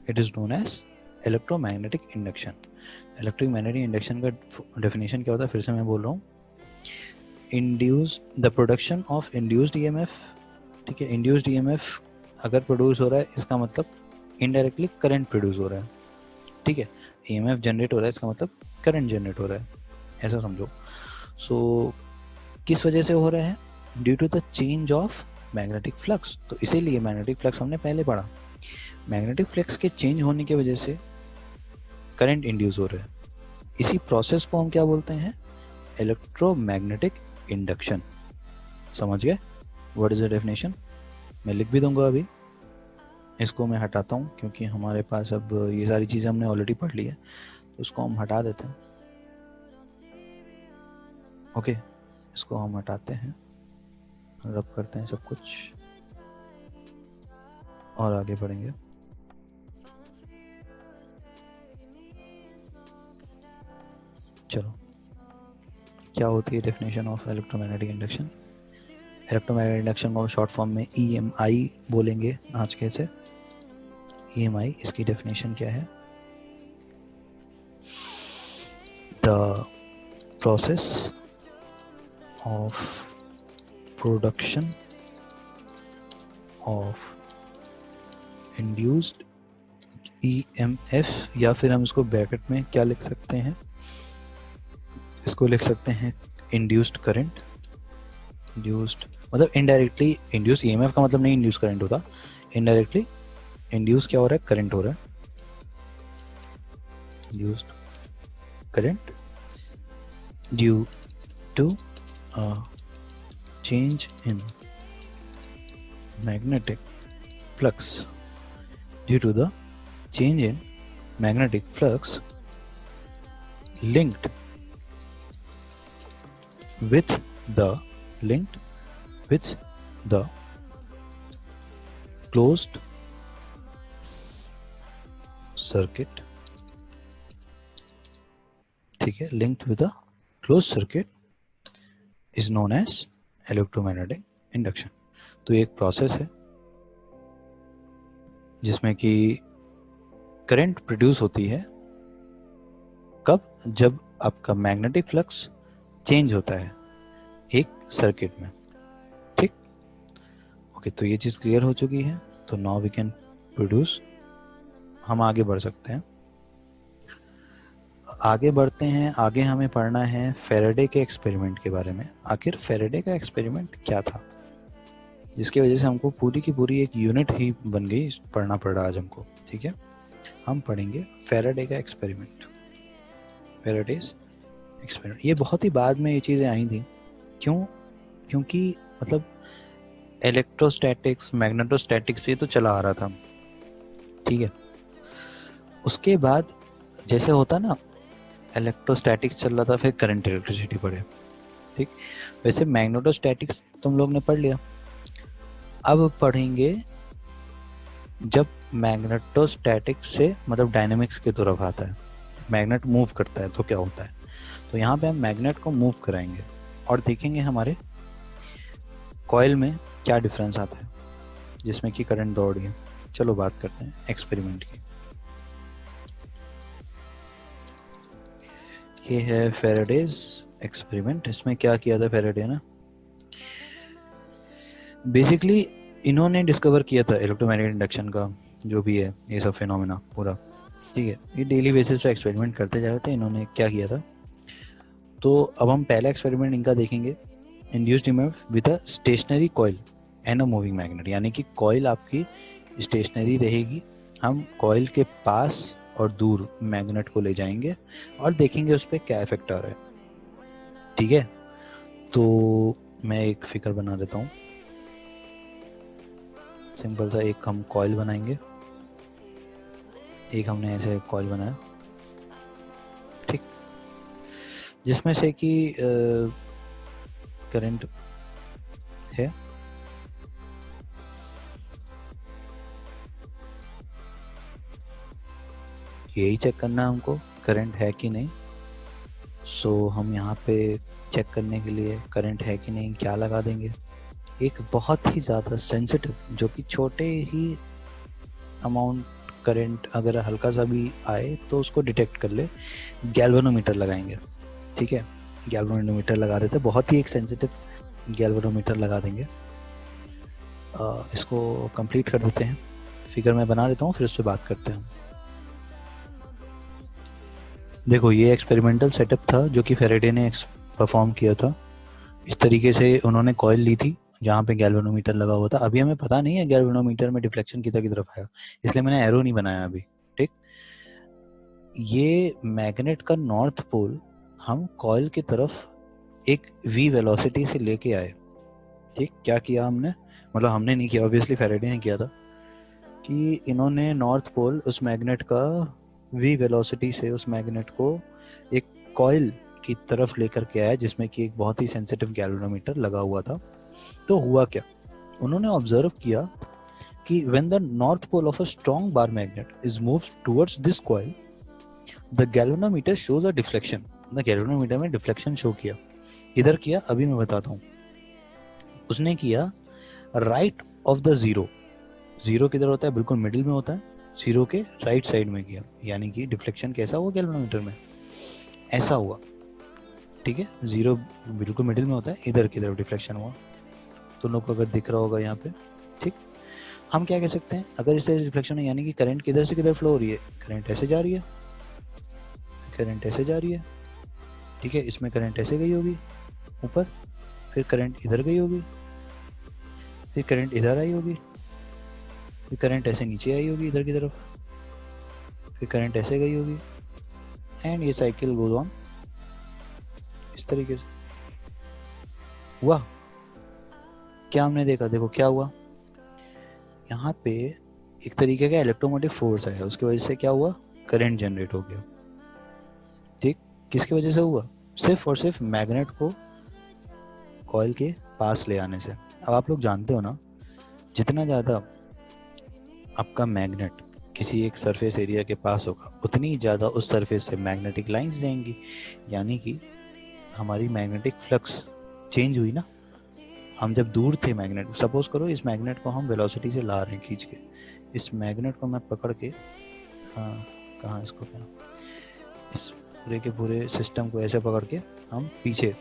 it is known as electromagnetic induction. Electromagnetic induction का definition क्या होता है, फिर से मैं बोल रहा हूँ, induced the production of induced EMF, ठीक है, इंड्यूस्ड ईएमएफ अगर प्रोड्यूस हो रहा है इसका मतलब इनडायरेक्टली करंट प्रोड्यूस हो रहा है, ठीक है, ईएमएफ जनरेट हो रहा है इसका मतलब करंट जनरेट हो रहा है, ऐसा समझो। सो किस वजह से हो रहा है, due to the change of magnetic flux, तो इसीलिए मैग्नेटिक फ्लक्स हमने पहले पढ़ा, मैग्नेटिक फ्लक्स के चेंज होने की वजह से करंट इंड्यूस हो रहा है, इसी प्रोसेस को हम क्या बोलते हैं, इलेक्ट्रोमैग्नेटिक इंडक्शन। समझ गए, व्हाट इज द डेफिनेशन, मैं लिख भी दूंगा अभी, इसको मैं हटाता हूँ क्योंकि हमारे पास अब ये सारी चीज़ें हमने ऑलरेडी पढ़ ली है, तो इसको हम हटा देते हैं। ओके, इसको हम हटाते हैं, रब करते हैं सब कुछ और आगे बढ़ेंगे। चलो, क्या होती है definition of electromagnetic induction. Electromagnetic induction को शॉर्ट फॉर्म में EMI बोलेंगे आज के से। EMI, इसकी डेफिनेशन क्या है, the process of production of induced EMF, या फिर हम इसको ब्रैकेट में क्या लिख सकते हैं, इसको लिख सकते हैं इंड्यूस्ड करंट। इंड्यूस्ड मतलब इनडायरेक्टली इंड्यूस, EMF का मतलब नहीं इंड्यूस करंट होता, इनडायरेक्टली इंड्यूस क्या हो रहा है, करंट हो रहा है, induced current due to change in magnetic flux, due to the change in magnetic flux linked with the closed circuit, ठीक है, linked with the closed circuit is known as electromagnetic induction. तो एक process है जिसमें कि current produce होती है, कब, जब आपका मैग्नेटिक फ्लक्स चेंज होता है एक सर्किट में, ठीक। ओके, तो ये चीज़ क्लियर हो चुकी है, तो नाउ वी कैन प्रोड्यूस, हम आगे बढ़ सकते हैं। आगे बढ़ते हैं, आगे हमें पढ़ना है फैराडे के एक्सपेरिमेंट के बारे में। आखिर फैराडे का एक्सपेरिमेंट क्या था, जिसकी वजह से हमको पूरी की पूरी एक यूनिट ही बन गई, पढ़ना पड़ रहा आज हमको, ठीक है। हम पढ़ेंगे फैराडे का एक्सपेरिमेंट, फैराडेज एक्सपेरिमेंट। ये बहुत ही बाद में ये चीज़ें आई थी, क्यों, क्योंकि मतलब इलेक्ट्रोस्टैटिक्स, मैग्नेटोस्टैटिक्स ये तो चला आ रहा था, ठीक है। उसके बाद जैसे होता ना, इलेक्ट्रोस्टैटिक्स चल रहा था, फिर करंट इलेक्ट्रिसिटी पढ़े, ठीक। वैसे मैग्नेटोस्टैटिक्स तुम लोग ने पढ़ लिया, अब पढ़ेंगे जब मैग्नेटोस्टैटिक्स से मतलब डायनेमिक्स की तरफ आता है, मैग्नेट मूव करता है तो क्या होता है। तो यहाँ पे हम मैग्नेट को मूव कराएंगे और देखेंगे हमारे कॉइल में क्या डिफरेंस आता है, जिसमें कि करंट दौड़ गया। चलो बात करते हैं एक्सपेरिमेंट की। ये है फैराडेज एक्सपेरिमेंट। इसमें क्या किया था फैराडे ने, बेसिकली इन्होंने डिस्कवर किया था इलेक्ट्रोमैग्नेटिक इंडक्शन का जो भी है ये सब फिनोमेना पूरा, ठीक है। ये डेली बेसिस पे एक्सपेरिमेंट करते जा रहे थे। इन्होंने क्या किया था, तो अब हम पहला एक्सपेरिमेंट इनका देखेंगे, induced EMF with a stationary coil and a moving magnet, यानी कि कॉइल आपकी स्टेशनरी रहेगी, हम कॉइल के पास और दूर मैग्नेट को ले जाएंगे और देखेंगे उस पर क्या इफेक्ट आ रहा है, ठीक है। तो मैं एक फिगर बना देता हूँ, सिंपल सा एक हम कॉइल बनाएंगे, एक हमने ऐसे कॉइल बनाया, ठीक, जिसमें से कि करंट है, यही चेक करना है हमको करंट है कि नहीं। सो हम यहाँ पे चेक करने के लिए करंट है कि नहीं क्या लगा देंगे, एक बहुत ही ज़्यादा सेंसिटिव, जो कि छोटे ही अमाउंट करंट अगर हल्का सा भी आए तो उसको डिटेक्ट कर ले, गैल्वेनोमीटर लगाएंगे। ठीक है, गैल्वेनोमीटर लगा रहे थे, बहुत ही एक सेंसिटिव गैल्वेनोमीटर लगा देंगे। इसको कंप्लीट कर देते हैं, फिगर मैं बना लेता हूँ, फिर उस पर बात करते हैं। देखो ये एक्सपेरिमेंटल सेटअप था जो कि फेरेडे ने परफॉर्म किया था। इस तरीके से उन्होंने कॉइल ली थी जहाँ पे गैल्वेनोमीटर लगा हुआ था। अभी हमें पता नहीं है गैल्वेनोमीटर में डिफ्लेक्शन किधर की तरफ आया, इसलिए मैंने एरो नहीं बनाया अभी। ठीक, ये मैग्नेट का नॉर्थ पोल हम कॉइल की तरफ एक v वेलोसिटी से लेके आए। ठीक, क्या किया हमने, मतलब हमने नहीं किया, ऑब्वियसली फेरेडे ने किया था, कि इन्होंने नॉर्थ पोल उस मैग्नेट का v वेलोसिटी से उस मैग्नेट को एक कॉइल की तरफ लेकर के आया जिसमें कि एक बहुत ही सेंसिटिव गैल्वेनोमीटर लगा हुआ था। तो हुआ क्या, उन्होंने ऑब्जर्व किया कि when the north pole of a strong bar magnet is moved towards this coil, the galvanometer shows a deflection. the galvanometer में deflection शो किया। इधर किया, अभी मैं बताता हूँ। उसने किया right of the zero. Zero किधर होता है, बिल्कुल मिडिल में होता है, जीरो के राइट साइड में किया, यानी कि डिफ्लेक्शन कैसा हुआ गैल्वेनोमीटर में, ऐसा हुआ। ठीक है, जीरो बिल्कुल मिडिल में होता है, इधर की तरफ डिफ्लेक्शन हुआ। तो लोग को अगर दिख रहा होगा यहाँ पे, ठीक, हम क्या कह सकते हैं, अगर इससे रिफ्लेक्शन है यानी कि करंट किधर से किधर फ्लो हो रही है, करंट ऐसे जा रही है, करंट ऐसे जा रही है। ठीक है, इसमें करंट ऐसे गई होगी ऊपर, फिर करंट इधर गई होगी, फिर करंट इधर आई होगी, फिर करंट ऐसे नीचे आई होगी इधर की तरफ, फिर करंट ऐसे गई होगी, एंड ये साइकिल गोज ऑन इस तरीके से। हुआ क्या, हमने देखा, देखो क्या हुआ, यहाँ पे एक तरीके का इलेक्ट्रोमोटिव फोर्स आया, उसकी वजह से क्या हुआ, करंट जनरेट हो गया। ठीक, किसकी वजह से हुआ, सिर्फ और सिर्फ मैग्नेट को कॉइल के पास ले आने से। अब आप लोग जानते हो ना, जितना ज़्यादा आपका मैग्नेट किसी एक सरफेस एरिया के पास होगा, उतनी ज़्यादा उस सरफेस से मैग्नेटिक लाइंस जाएंगी, यानी कि हमारी मैग्नेटिक फ्लक्स चेंज हुई ना। हम जब दूर थे मैग्नेट, सपोज करो इस मैग्नेट को हम वेलोसिटी से ला रहे हैं खींच के, इस मैग्नेट को मैं पकड़ के, कहाँ इसको, क्या, इस पूरे के पूरे सिस्टम को ऐसे पकड़ के हम पीछे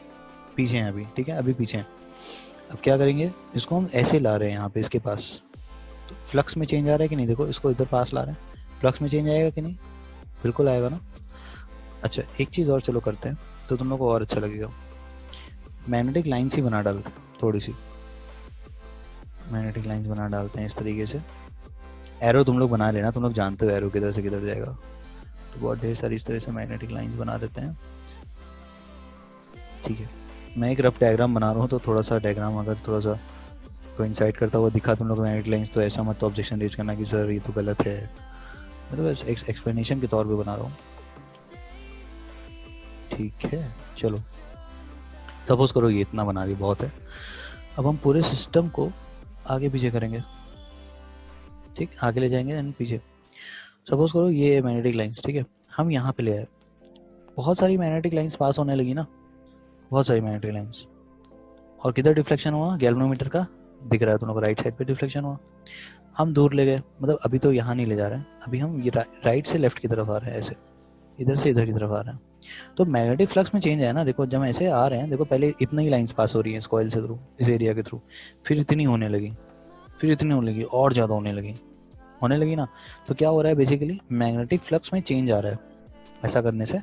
हैं अभी। ठीक है, अभी पीछे हैं। अब क्या करेंगे, इसको हम ऐसे ला रहे हैं यहाँ पे इसके पास, तो फ्लक्स में चेंज आ रहा है कि नहीं, देखो इसको इधर पास ला रहे हैं, फ्लक्स में चेंज आएगा कि नहीं, बिल्कुल आएगा ना। अच्छा, एक चीज़ और चलो करते हैं तो तुम लोग को और अच्छा लगेगा, मैग्नेटिक लाइन्स ही बना डालते हैं, थोड़ी सी मैग्नेटिक लाइंस बना डालते हैं इस तरीके से। एरो तुम लोग बना लेना, तुम लोग जानते हो एरो किधर से किधर जाएगा, तो बहुत ढेर सारी इस तरह से मैग्नेटिक लाइंस बना देते हैं। ठीक है, मैं एक रफ डायग्राम बना रहा हूँ, तो थोड़ा सा डायग्राम अगर थोड़ा सा कोइंसाइड करता हुआ दिखा तुम लोग मैग्नेटिक लाइंस, तो ऐसा मत ऑब्जेक्शन रेज करना कि सर ये तो गलत है, मतलब एक्सप्लेनेशन के तौर पे बना रहा हूँ। ठीक है, चलो सपोज करो ये इतना बना दी, बहुत है। अब हम पूरे सिस्टम को आगे पीछे करेंगे। ठीक, आगे ले जाएंगे एंड पीछे। सपोज करो ये मैग्नेटिक लाइंस, ठीक है, हम यहाँ पे ले आए, बहुत सारी मैग्नेटिक लाइंस पास होने लगी ना, बहुत सारी मैग्नेटिक लाइंस, और किधर डिफ्लेक्शन हुआ, गैल्वेनोमीटर का दिख रहा है तुम लोग, राइट साइड पे डिफ्लेक्शन हुआ। हम दूर ले गए, मतलब अभी तो यहाँ नहीं ले जा रहे हैं, अभी हम ये राइट से लेफ्ट की तरफ आ रहे हैं, ऐसे इधर से इधर की तरफ आ रहे हैं। तो मैग्नेटिक फ्लक्स में चेंज है ना, देखो जब ऐसे आ रहे हैं, देखो पहले इतना ही लाइंस पास हो रही है इस कॉइल से थ्रू, इस एरिया के थ्रू, फिर इतनी होने लगी, फिर इतनी होने लगी, और ज़्यादा होने लगी ना। तो क्या हो रहा है, बेसिकली मैग्नेटिक फ्लक्स में चेंज आ रहा है, ऐसा करने से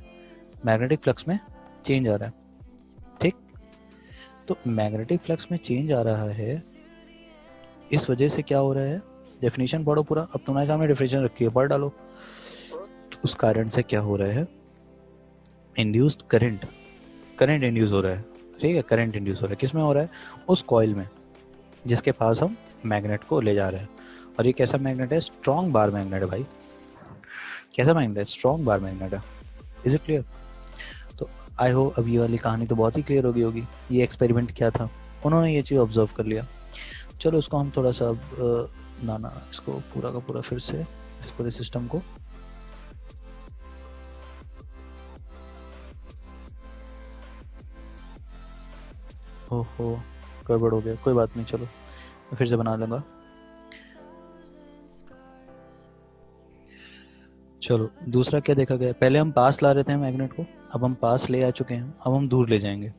मैग्नेटिक फ्लक्स में चेंज आ रहा है। ठीक, तो मैग्नेटिक फ्लक्स में चेंज आ रहा है, इस वजह से क्या हो रहा है, डेफिनेशन पढ़ो पूरा, अब तुम्हारे सामने डेफिनेशन रखी है, पढ़ डालो। तो उस कारण से क्या हो रहा है, इंड्यूस्ड करंट इंड्यूस हो रहा है। ठीक है, करंट इंड्यूस हो रहा है, किस में हो रहा है, उस कॉइल में जिसके पास हम मैग्नेट को ले जा रहे हैं। और ये कैसा मैग्नेट है, स्ट्रॉन्ग बार मैग्नेट है भाई। कैसा मैग्नेट है, स्ट्रॉन्ग बार मैग्नेट है। Is it clear? तो आई होप अब ये वाली कहानी तो बहुत ही क्लियर हो गई होगी। ये एक्सपेरिमेंट क्या था, उन्होंने ये चीज़ ऑब्जर्व कर लिया। चलो उसको हम थोड़ा सा इसको पूरा का पूरा फिर से इस पूरे सिस्टम को ओहो, गड़बड़ हो गया, कोई बात नहीं, चलो मैं फिर से बना लूँगा। चलो दूसरा क्या देखा गया, पहले हम पास ला रहे थे मैग्नेट को, अब हम पास ले आ चुके हैं, अब हम दूर ले जाएंगे।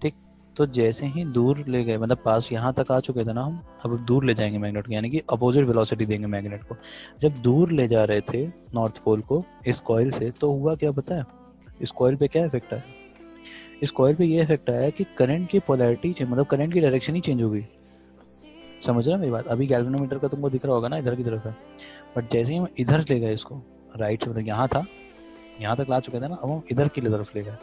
ठीक, तो जैसे ही दूर ले गए, मतलब पास यहाँ तक आ चुके थे ना हम, अब दूर ले जाएंगे मैग्नेट को, यानी कि अपोजिट वेलोसिटी देंगे मैग्नेट को। जब दूर ले जा रहे थे नॉर्थ पोल को इस कॉइल से, तो हुआ क्या पता है, इस कॉइल पे क्या इफेक्ट आया, इस कॉइल पे ये इफेक्ट आया कि करंट की पोलैरिटी, मतलब करंट की डायरेक्शन ही चेंज हो गई। समझ रहे हो मेरी बात, अभी गैल्वेनोमीटर का तुमको दिख रहा होगा ना, इधर की तरफ है, बट जैसे ही हम इधर ले गए इसको, राइट से, मतलब यहाँ था, यहाँ तक ला चुके थे ना, अब हम इधर की तरफ ले गए,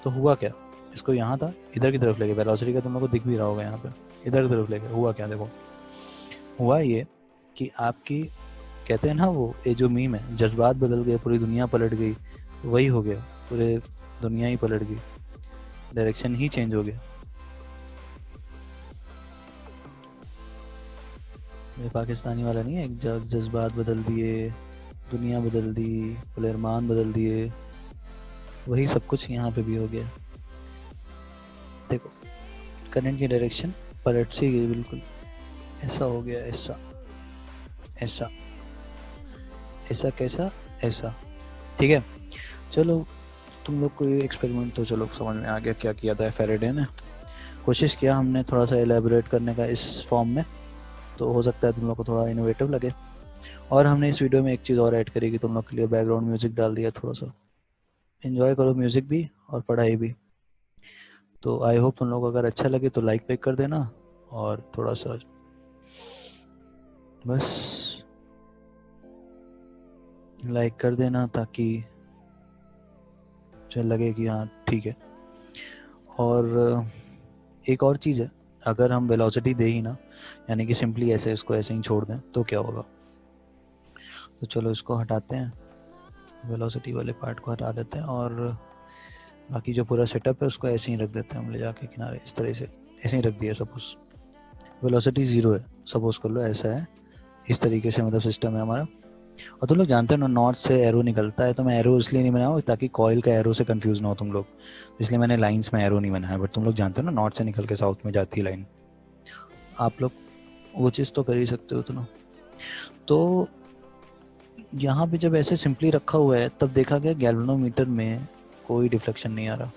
तो हुआ क्या, इसको यहाँ था इधर की तरफ ले गए, वेलोसिटी का तुम लोग को दिख भी रहा होगा यहाँ पे, इधर की तरफ ले गए, हुआ क्या देखो, हुआ ये कि आपकी, कहते हैं ना वो, ये जो मीम है, जज्बात बदल गए पूरी दुनिया पलट गई, तो वही हो गया, पूरे दुनिया ही पलट गई, डायरेक्शन ही चेंज हो गया। ये पाकिस्तानी वाला नहीं है, एक जज्बात बदल दिए, दुनिया बदल दी, पुलेरमान बदल दिए, वही सब कुछ यहाँ पे भी हो गया। देखो करंट की डायरेक्शन पलट सी गई बिल्कुल, ऐसा हो गया, ऐसा ऐसा ऐसा, कैसा, ऐसा। ठीक है, चलो तुम लोग को ये एक्सपेरिमेंट तो चलो समझ में आ गया क्या किया था फैराडे ने, कोशिश किया हमने थोड़ा सा एलेबोरेट करने का इस फॉर्म में, तो हो सकता है तुम लोग को थोड़ा इनोवेटिव लगे। और हमने इस वीडियो में एक चीज़ और ऐड करी कि तुम लोग के लिए बैकग्राउंड म्यूजिक डाल दिया, थोड़ा सा एंजॉय करो म्यूजिक भी और पढ़ाई भी। तो आई होप तुम लोग को अगर अच्छा लगे तो लाइक पे कर देना, और थोड़ा सा बस लाइक कर देना ताकि मुझे लगे कि हाँ ठीक है। और एक और चीज़ है, अगर हम वेलोसिटी दे ही ना, यानी कि सिंपली ऐसे इसको ऐसे ही छोड़ दें, तो क्या होगा, तो चलो इसको हटाते हैं, वेलोसिटी वाले पार्ट को हटा देते हैं, और बाकी जो पूरा सेटअप है उसको ऐसे ही रख देते हैं हम ले जाके किनारे, इस तरह से ऐसे ही रख दिया। सपोज वेलोसिटी 0 है, सपोज कर लो ऐसा है, इस तरीके से मतलब सिस्टम है हमारा। और तुम लोग जानते हो ना, नॉर्थ से एरो निकलता है, तो मैं एरो इसलिए नहीं बनाया ताकि कॉइल का एरो से कंफ्यूज ना हो तुम लोग, इसलिए मैंने लाइंस में एरो नहीं बनाया। बट तुम लोग जानते हो ना, नॉर्थ से निकल के साउथ में जाती है लाइन, आप लोग वो चीज़ तो कर ही सकते हो। तो यहाँ पे जब ऐसे सिंपली रखा हुआ है, तब देखा गया गैल्वेनोमीटर में कोई डिफ्लेक्शन नहीं आ रहा।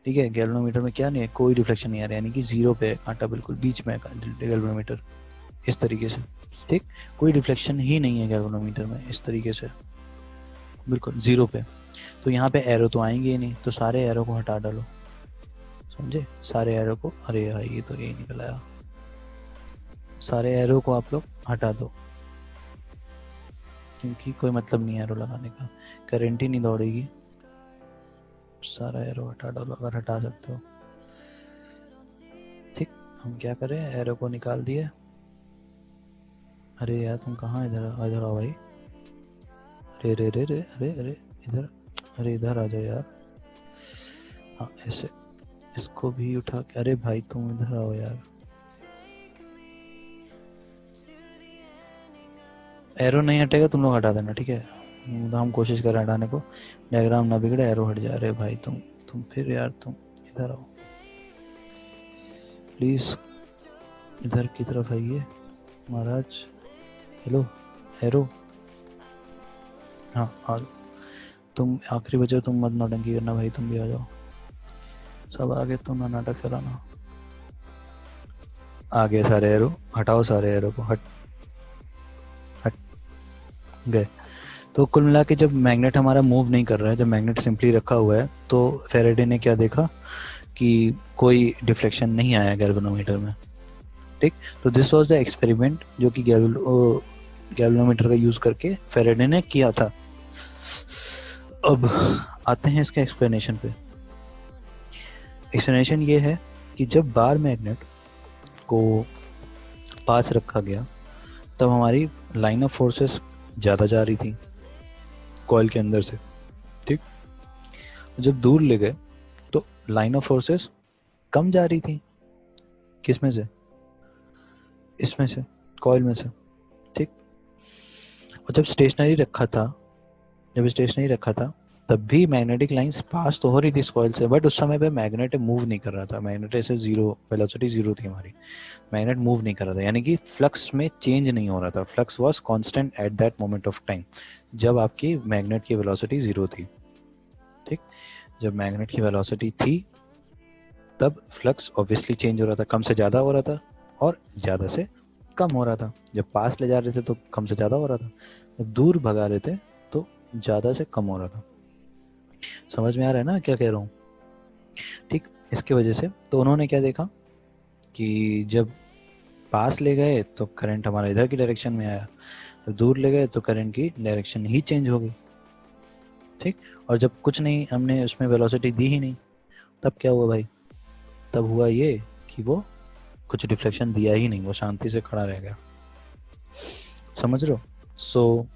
ठीक है, गैल्वेनोमीटर में क्या नहीं है, कोई डिफ्लेक्शन नहीं आ रहा, यानी कि 0 पे कांटा बिल्कुल बीच में गैल्वेनोमीटर, इस तरीके से। ठीक, कोई रिफ्लेक्शन ही नहीं है गैल्वेनोमीटर में, इस तरीके से बिल्कुल 0 पे। तो यहाँ पे एरो तो आएंगे ही नहीं, तो सारे एरो को हटा डालो, समझे, सारे एरो को, अरे यार ये तो यही निकल आया, सारे एरो को आप लोग हटा दो, क्योंकि कोई मतलब नहीं है एरो लगाने का, करंट ही नहीं दौड़ेगी। सारा एरो हटा डालो अगर हटा सकते हो। ठीक, हम क्या करें, एरो को निकाल दिए। अरे यार तुम कहाँ, इधर इधर आओ भाई, अरे अरे अरे अरे अरे इधर, अरे इधर आ जाओ यार, हाँ ऐसे, इसको भी उठा के, अरे भाई तुम इधर आओ यार, एरो नहीं हटेगा तुम लोग हटा देना, ठीक है, हम कोशिश करें हटाने को, डायग्राम ना बिगड़े, एरो हट जा रहे भाई, तुम फिर यार तुम इधर आओ प्लीज, इधर की तरफ आइए महाराज, हेलो एरो, हाँ आ, तुम आखिरी बचे, तुम मत नौटंकी करना भाई, तुम भी आ जाओ, सब आगे, तुम ना नाटक चलाना, आगे सारे एरो हटाओ, सारे एरो को हट हट गए। तो कुल मिला के जब मैग्नेट हमारा मूव नहीं कर रहा है, जब मैग्नेट सिंपली रखा हुआ है, तो फैराडे ने क्या देखा कि कोई डिफ्लेक्शन नहीं आया गैल्वेनोमीटर में। ठीक, तो दिस वाज द एक्सपेरिमेंट जो कि गैल्वेनोमीटर का यूज करके फैराडे ने किया था। अब आते हैं इसके एक्सप्लेनेशन पे। एक्सप्लेनेशन ये है कि जब बार मैग्नेट को पास रखा गया, तब हमारी लाइन ऑफ फोर्सेस ज़्यादा जा रही थी कॉइल के अंदर से। ठीक, जब दूर ले गए तो लाइन ऑफ फोर्सेस कम जा रही थी, किस में से, इसमें से, कॉइल में से। ठीक, और जब स्टेशनरी रखा था, तब भी मैग्नेटिक लाइंस पास तो हो रही थी इस कॉइल से, बट उस समय पे मैग्नेट मूव नहीं कर रहा था, मैग्नेट से जीरो वेलोसिटी जीरो थी हमारी, मैग्नेट मूव नहीं कर रहा था, यानी कि फ्लक्स में चेंज नहीं हो रहा था, flux was constant at that moment of time, जब आपकी मैग्नेट की वेलोसिटी जीरो थी। ठीक, जब मैग्नेट की वेलोसिटी थी तब फ्लक्स ऑब्वियसली चेंज हो रहा था, कम से ज़्यादा हो रहा था और ज़्यादा से कम हो रहा था। जब पास ले जा रहे थे तो कम से ज़्यादा हो रहा था, जब दूर भगा रहे थे तो ज़्यादा से कम हो रहा था। समझ में आ रहा है ना क्या कह रहा हूँ? ठीक, इसके वजह से तो उन्होंने क्या देखा कि जब पास ले गए तो करंट हमारा इधर की डायरेक्शन में आया, जब दूर ले गए तो करंट की डायरेक्शन ही चेंज हो गई। ठीक, और जब कुछ नहीं, हमने उसमें वेलोसिटी दी ही नहीं, तब क्या हुआ भाई? तब हुआ ये कि वो कुछ रिफ्लेक्शन दिया ही नहीं, वो शांति से खड़ा रह गया। समझ रहे हो? सो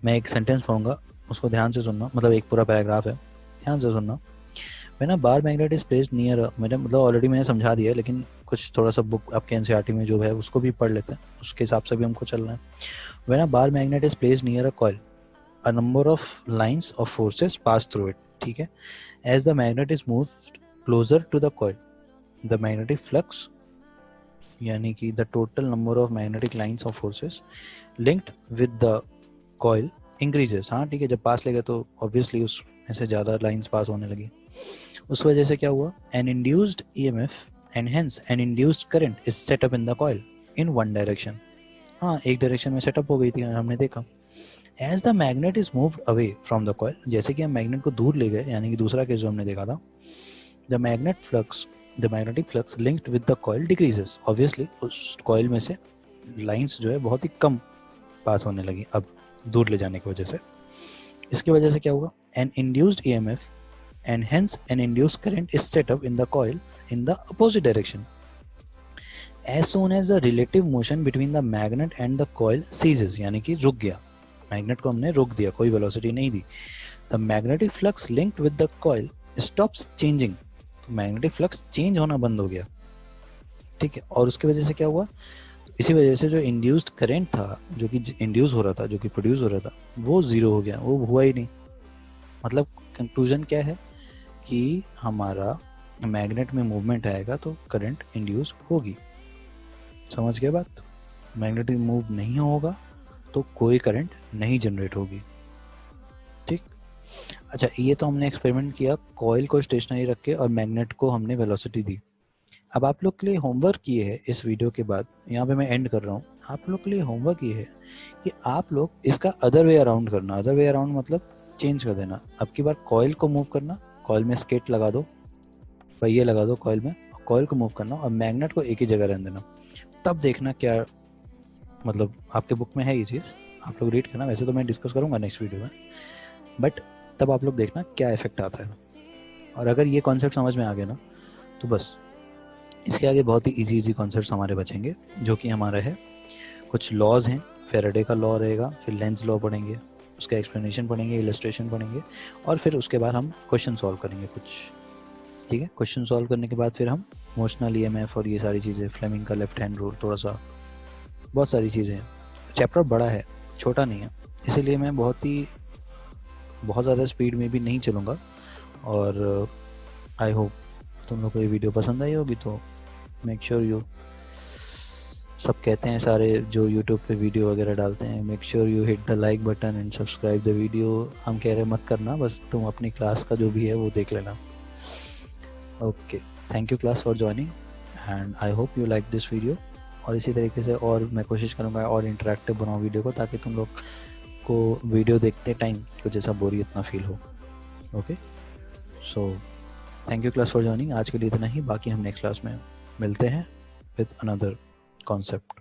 मैं एक सेंटेंस पढ़ूंगा, उसको ध्यान से सुनना, मतलब एक पूरा पैराग्राफ है, ध्यान से सुनना। मैंने bar magnet is placed near, मैंने मतलब ऑलरेडी मैंने समझा दिया, लेकिन कुछ थोड़ा सा बुक आपके एनसीईआरटी में जो है उसको भी पढ़ लेते हैं, उसके हिसाब से भी हमको चलना है। When a bar magnet is placed near a coil, a number of lines of forces pass through it. ठीक है, as the magnet is moved closer to the coil, the magnetic flux, यानी कि the total number of magnetic lines of forces linked with the coil increases. हाँ ठीक है, जब पास ले गए तो obviously उसमें से ज़्यादा लाइंस पास होने लगी, उस वजह से क्या हुआ? an induced EMF and hence an induced current is set up in the coil in one direction. हाँ, एक डायरेक्शन में सेटअप हो गई थी, हमने देखा। As the magnet is moved away from the coil, जैसे कि हम मैग्नेट को दूर ले गए, यानी कि दूसरा केस जो हमने देखा था, the magnetic flux linked with the coil decreases. Obviously उस कॉइल में से लाइंस जो है बहुत ही कम पास होने लगी अब दूर ले जाने की वजह से। इसकी वजह से क्या होगा? An induced EMF and hence an induced current is set up in the coil in the opposite direction. As soon as the relative motion between the magnet and the coil ceases, यानी कि रुक गया, magnet को हमने रोक दिया, कोई velocity नहीं दी, the magnetic flux linked with the coil stops changing, तो मैग्नेटिक फ्लक्स चेंज होना बंद हो गया। ठीक है, और उसकी वजह से क्या हुआ? तो इसी वजह से जो इंड्यूस्ड करंट था, जो कि इंड्यूस हो रहा था, जो कि प्रोड्यूस हो रहा था, वो जीरो हो गया, वो हुआ ही नहीं। मतलब कंक्लूजन क्या है कि हमारा मैग्नेट में मूवमेंट आएगा तो करंट इंड्यूस होगी। समझ गए बात? मैग्नेटिक मूव नहीं होगा तो कोई करंट नहीं जनरेट होगी। ठीक, अच्छा, ये तो हमने एक्सपेरिमेंट किया, कॉइल को स्टेशनरी रख के और मैग्नेट को हमने वेलोसिटी दी। अब आप लोग के लिए होमवर्क ये है, इस वीडियो के बाद यहाँ पे मैं एंड कर रहा हूँ, आप लोग के लिए होमवर्क ये है कि आप लोग इसका अदर वे अराउंड करना। अदर वे अराउंड मतलब चेंज कर देना। अब की बार कॉइल को मूव करना, कॉइल में स्केट लगा दो, पहिए लगा दो कॉइल में, कॉइल को मूव करना और मैग्नेट को एक ही जगह रहने देना। तब देखना क्या, मतलब आपके बुक में है ये चीज़, आप लोग रीड करना। वैसे तो मैं डिस्कस करूँगा नेक्स्ट वीडियो में, बट तब आप लोग देखना क्या इफेक्ट आता है। और अगर ये कॉन्सेप्ट समझ में आ गया ना, तो बस इसके आगे बहुत ही इजी कॉन्सेप्ट्स हमारे बचेंगे, जो कि हमारा है कुछ लॉज हैं, फेराडे का लॉ रहेगा, फिर लेंज लॉ पढ़ेंगे, उसका एक्सप्लेनेशन पढ़ेंगे, इलस्ट्रेशन पढ़ेंगे, और फिर उसके बाद हम क्वेश्चन सॉल्व करेंगे कुछ। ठीक है, क्वेश्चन सॉल्व करने के बाद फिर हम मोशनल EMF और ये सारी चीज़ें, फ्लेमिंग का लेफ्ट हैंड रूल, थोड़ा सा बहुत सारी चीज़ें हैं। चैप्टर बड़ा है, छोटा नहीं है, इसीलिए मैं बहुत ज़्यादा स्पीड में भी नहीं चलूँगा। और आई होप तुम लोग को ये वीडियो पसंद आई होगी, तो मेक श्योर यू, सब कहते हैं सारे जो यूट्यूब पे वीडियो वगैरह डालते हैं, make sure you hit the like button and subscribe the video. हम कह रहे मत करना, बस तुम अपनी क्लास का जो भी है वो देख लेना। Okay, thank you class for joining and I hope you like this video. और इसी तरीके से और मैं कोशिश करूँगा और इंटरेक्टिव बनाऊँ वीडियो को, ताकि तुम लोग को वीडियो देखते टाइम कुछ ऐसा बोरियत ना फील हो। Okay, so thank you class for joining. आज के लिए इतना ही, बाकी हम नेक्स्ट क्लास में मिलते हैं विद अनदर कॉन्सेप्ट।